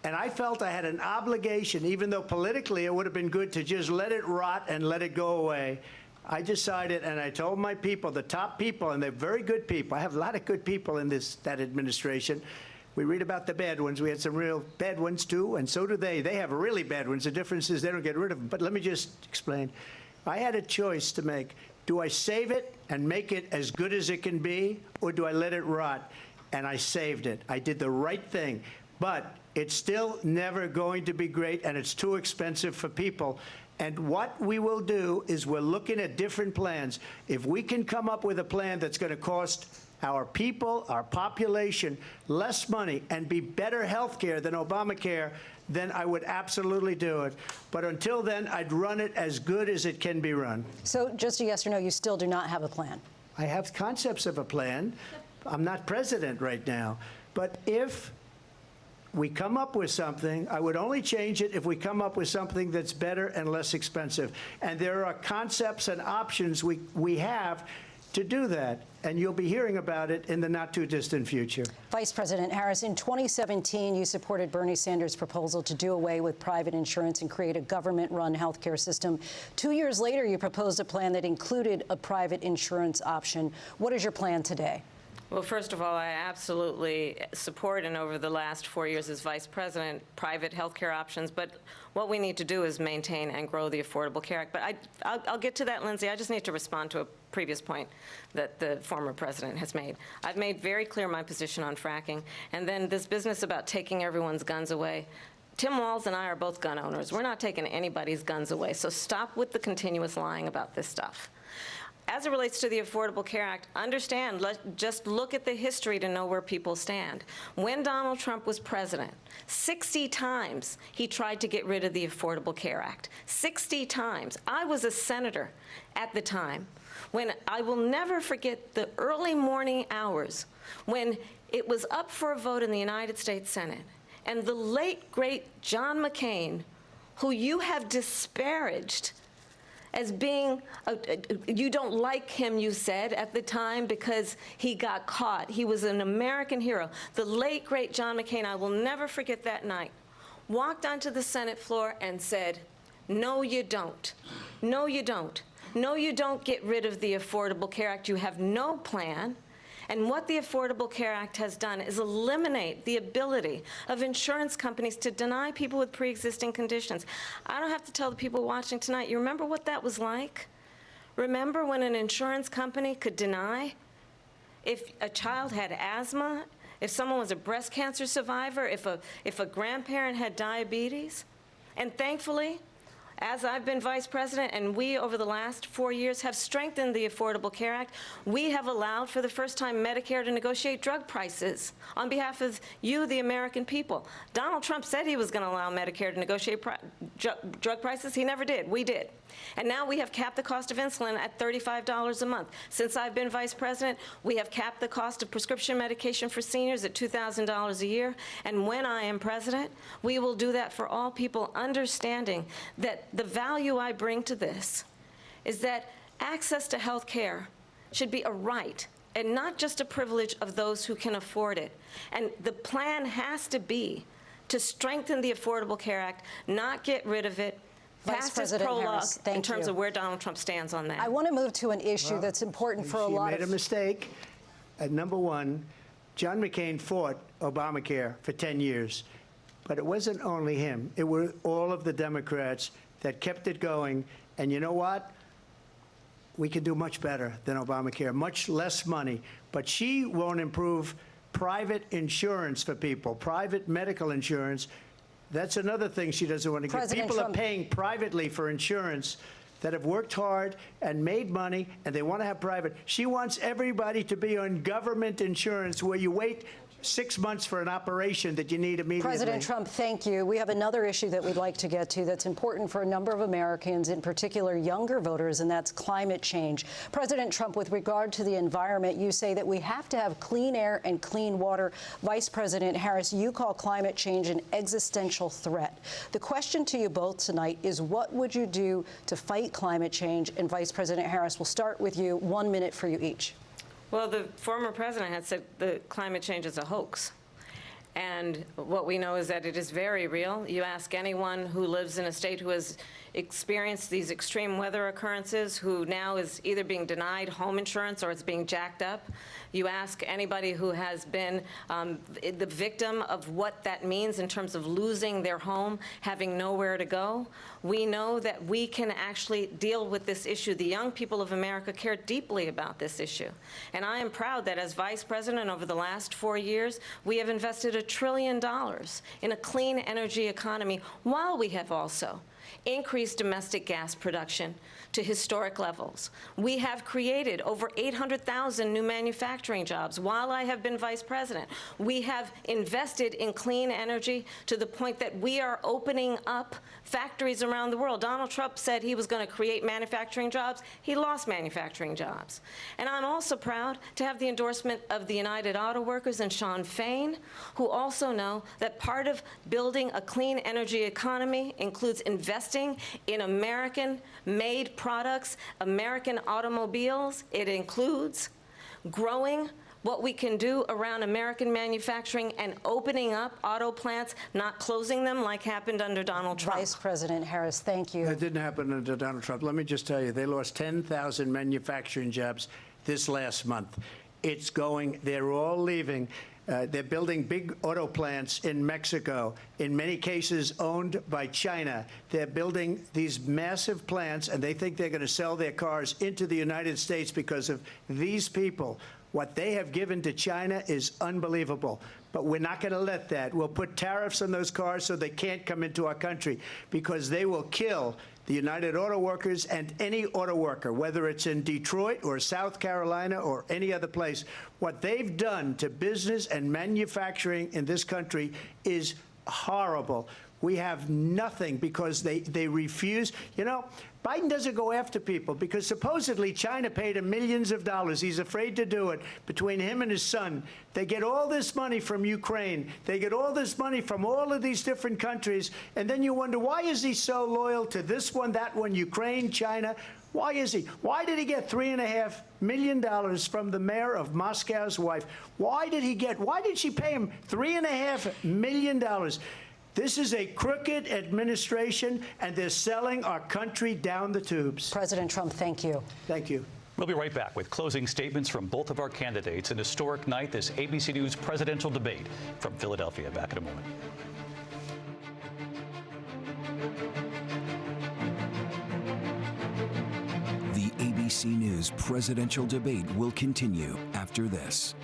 And I felt I had an obligation, even though politically it would have been good to just let it rot and let it go away. I decided, and I told my people, the top people, and they're very good people. I have a lot of good people in that administration. We read about the bad ones. We had some real bad ones, too, and so do they. They have really bad ones. The difference is they don't get rid of them. But let me just explain. I had a choice to make. Do I save it and make it as good as it can be, or do I let it rot? And I saved it. I did the right thing. But it's still never going to be great, and it's too expensive for people. And what we will do is we're looking at different plans. If we can come up with a plan that's going to cost our people, our population, less money and be better health care than Obamacare, then I would absolutely do it. But until then, I'd run it as good as it can be run. So just a yes or no, you still do not have a plan? I have concepts of a plan. I'm not president right now. But if we come up with something, I would only change it if we come up with something that's better and less expensive. And there are concepts and options we have to do that. And you'll be hearing about it in the not-too-distant future. Vice President Harris, in 2017, you supported Bernie Sanders' proposal to do away with private insurance and create a government-run health care system. 2 years later, you proposed a plan that included a private insurance option. What is your plan today? Well, first of all, I absolutely support, and over the last 4 years as vice president, private health care options. But what we need to do is maintain and grow the Affordable Care Act. But I'll get to that, Lindsay. I just need to respond to a previous point that the former president has made. I've made very clear my position on fracking. And then this business about taking everyone's guns away. Tim Walz and I are both gun owners. We're not taking anybody's guns away. So stop with the continuous lying about this stuff. As it relates to the Affordable Care Act, understand, just look at the history to know where people stand. When Donald Trump was president, 60 times he tried to get rid of the Affordable Care Act. 60 times. I was a senator at the time when I will never forget the early morning hours when it was up for a vote in the United States Senate. And the late, great John McCain, who you have disparaged as being, you don't like him, you said, at the time because he got caught. He was an American hero. The late, great John McCain, I will never forget that night, walked onto the Senate floor and said, no, you don't. No, you don't. No, you don't get rid of the Affordable Care Act. You have no plan. And what the Affordable Care Act has done is eliminate the ability of insurance companies to deny people with pre-existing conditions. I don't have to tell the people watching tonight, you remember what that was like? Remember when an insurance company could deny if a child had asthma, if someone was a breast cancer survivor, if a grandparent had diabetes? And thankfully, as I've been vice president, and we, over the last 4 years, have strengthened the Affordable Care Act, we have allowed, for the first time, Medicare to negotiate drug prices on behalf of you, the American people. Donald Trump said he was going to allow Medicare to negotiate drug prices. He never did. We did. And now we have capped the cost of insulin at $35 a month. Since I've been vice president, we have capped the cost of prescription medication for seniors at $2,000 a year. And when I am president, we will do that for all people, understanding that the value I bring to this is that access to health care should be a right and not just a privilege of those who can afford it. And the plan has to be to strengthen the Affordable Care Act, not get rid of it. Vice President Harris, in terms of where Donald Trump stands on that. I want to move to an issue that's important for a lot of... She made a mistake. Number one, John McCain fought Obamacare for 10 years. But it wasn't only him. It were all of the Democrats that kept it going. And you know what? We can do much better than Obamacare, much less money. But she won't improve private insurance for people, private medical insurance. That's another thing she doesn't want to get. People are paying privately for insurance that have worked hard and made money, and they want to have private. She wants everybody to be on government insurance where you wait 6 months for an operation that you need immediately. President Trump, thank you. We have another issue that we'd like to get to that's important for a number of Americans, in particular younger voters, and that's climate change. President Trump, with regard to the environment, you say that we have to have clean air and clean water. Vice President Harris, you call climate change an existential threat. The question to you both tonight is, what would you do to fight climate change? And Vice President Harris, we'll start with you. 1 minute for you each. Well, the former president had said the climate change is a hoax. And what we know is that it is very real. You ask anyone who lives in a state who has experienced these extreme weather occurrences, who now is either being denied home insurance or it's being jacked up. You ask anybody who has been the victim of what that means in terms of losing their home, having nowhere to go. We know that we can actually deal with this issue. The young people of America care deeply about this issue. And I am proud that as Vice President over the last 4 years, we have invested $1 trillion in a clean energy economy, while we have also increased domestic gas production to historic levels. We have created over 800,000 new manufacturing jobs while I have been Vice President. We have invested in clean energy to the point that we are opening up factories around the world. Donald Trump said he was going to create manufacturing jobs. He lost manufacturing jobs. And I'm also proud to have the endorsement of the United Auto Workers and Sean Fain, who also know that part of building a clean energy economy includes investing in American-made products, American automobiles. It includes growing what we can do around American manufacturing and opening up auto plants, not closing them like happened under Donald Trump. Vice President Harris, thank you. That didn't happen under Donald Trump. Let me just tell you, they lost 10,000 manufacturing jobs this last month. It's going, they're all leaving. They're building big auto plants in Mexico, in many cases owned by China. They're building these massive plants, and they think they're going to sell their cars into the United States because of these people. What they have given to China is unbelievable. But we're not going to let that. We'll put tariffs on those cars so they can't come into our country, because they will kill the United Auto Workers and any auto worker, whether it's in Detroit or South Carolina or any other place. What they've done to business and manufacturing in this country is horrible. We have nothing because they refuse. You know, Biden doesn't go after people because supposedly China paid him millions of dollars. He's afraid to do it. Between him and his son, they get all this money from Ukraine. They get all this money from all of these different countries. And then you wonder, why is he so loyal to this one, that one, Ukraine, China? Why is he? Why did he get $3.5 million from the mayor of Moscow's wife? Why did she pay him $3.5 million? This is a crooked administration, and they're selling our country down the tubes. President Trump, thank you. Thank you. We'll be right back with closing statements from both of our candidates. An historic night, this ABC News presidential debate from Philadelphia. Back in a moment. The ABC News presidential debate will continue after this.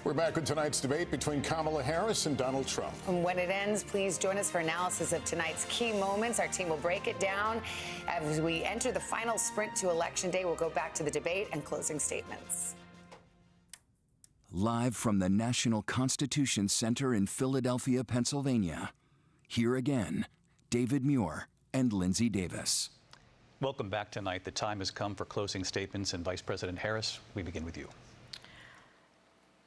We're back with tonight's debate between Kamala Harris and Donald Trump. And when it ends, please join us for analysis of tonight's key moments. Our team will break it down. As we enter the final sprint to Election Day, we'll go back to the debate and closing statements. Live from the National Constitution Center in Philadelphia, Pennsylvania. Here again, David Muir and Lindsay Davis. Welcome back tonight. The time has come for closing statements. And Vice President Harris, we begin with you.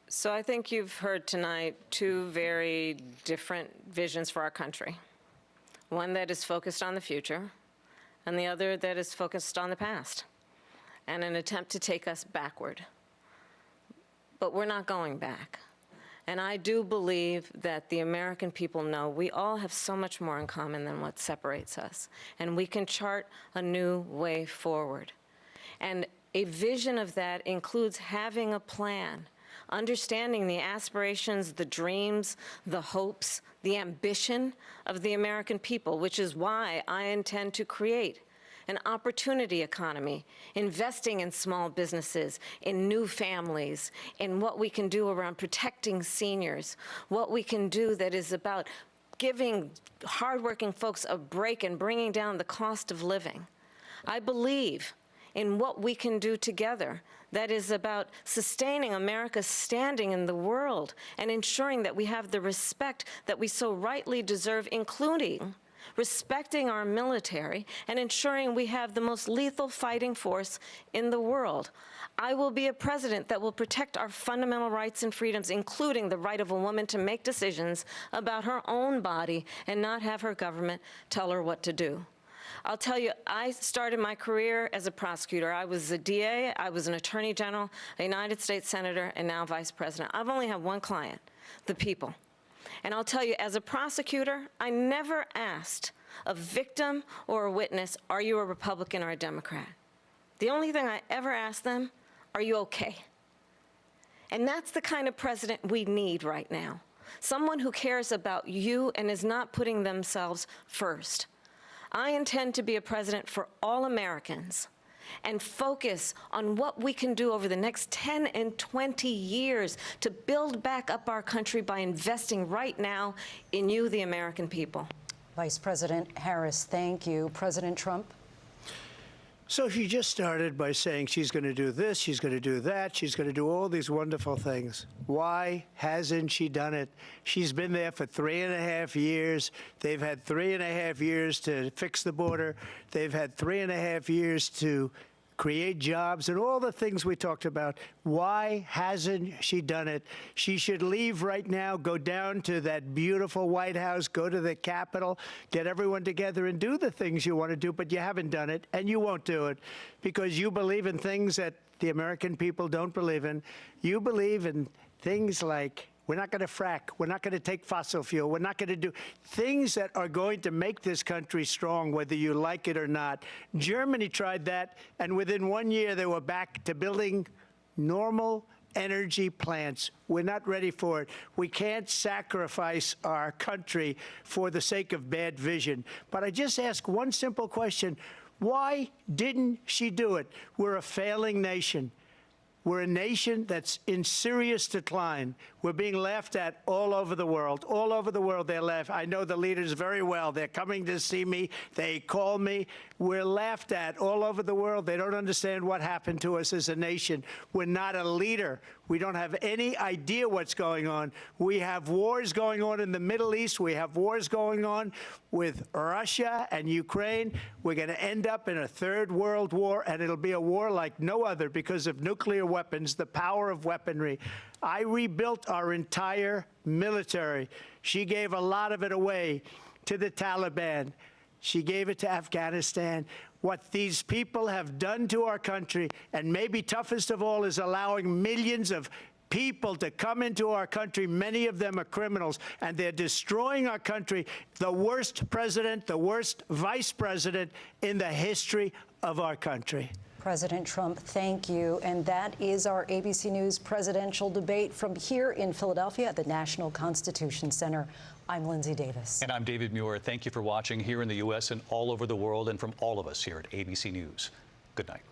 So I think you've heard tonight two very different visions for our country. One that is focused on the future, and the other that is focused on the past, and an attempt to take us backward. But we're not going back. And I do believe that the American people know we all have so much more in common than what separates us, and we can chart a new way forward. And a vision of that includes having a plan, understanding the aspirations, the dreams, the hopes, the ambition of the American people, which is why I intend to create an opportunity economy, investing in small businesses, in new families, in what we can do around protecting seniors, what we can do that is about giving hardworking folks a break and bringing down the cost of living. I believe in what we can do together that is about sustaining America's standing in the world and ensuring that we have the respect that we so rightly deserve, including respecting our military and ensuring we have the most lethal fighting force in the world. I will be a president that will protect our fundamental rights and freedoms, including the right of a woman to make decisions about her own body and not have her government tell her what to do. I'll tell you, I started my career as a prosecutor. I was a DA, I was an attorney general, a United States senator, and now vice president. I've only had one client, the people. And I'll tell you, as a prosecutor, I never asked a victim or a witness, are you a Republican or a Democrat? The only thing I ever asked them, are you okay? And that's the kind of president we need right now. Someone who cares about you and is not putting themselves first. I intend to be a president for all Americans and focus on what we can do over the next 10 and 20 years to build back up our country by investing right now in you, the American people. Vice President Harris, thank you. President Trump? So she just started by saying she's going to do this, she's going to do that, she's going to do all these wonderful things. Why hasn't she done it? She's been there for 3.5 years. They've had 3.5 years to fix the border. They've had 3.5 years to create jobs and all the things we talked about. Why hasn't she done it? She should leave right now, go down to that beautiful White House, go to the Capitol, get everyone together and do the things you want to do, but you haven't done it, and you won't do it because you believe in things that the American people don't believe in. You believe in things like we're not going to frack. We're not going to take fossil fuel. We're not going to do things that are going to make this country strong, whether you like it or not. Germany tried that, and within 1 year, they were back to building normal energy plants. We're not ready for it. We can't sacrifice our country for the sake of bad vision. But I just ask one simple question. Why didn't she do it? We're a failing nation. We're a nation that's in serious decline. We're being laughed at all over the world. All over the world, they're laughed. I know the leaders very well. They're coming to see me. They call me. We're laughed at all over the world. They don't understand what happened to us as a nation. We're not a leader. We don't have any idea what's going on. We have wars going on in the Middle East. We have wars going on with Russia and Ukraine. We're going to end up in a third world war, and it'll be a war like no other because of nuclear weapons, the power of weaponry. I rebuilt our entire military. She gave a lot of it away to the Taliban. She gave it to Afghanistan. What these people have done to our country, and maybe toughest of all, is allowing millions of people to come into our country. Many of them are criminals, and they're destroying our country. The worst president, the worst vice president in the history of our country. President Trump, thank you. And that is our ABC News presidential debate from here in Philadelphia at the National Constitution Center. I'm Lindsay Davis. And I'm David Muir. Thank you for watching here in the U.S. and all over the world, and from all of us here at ABC News. Good night.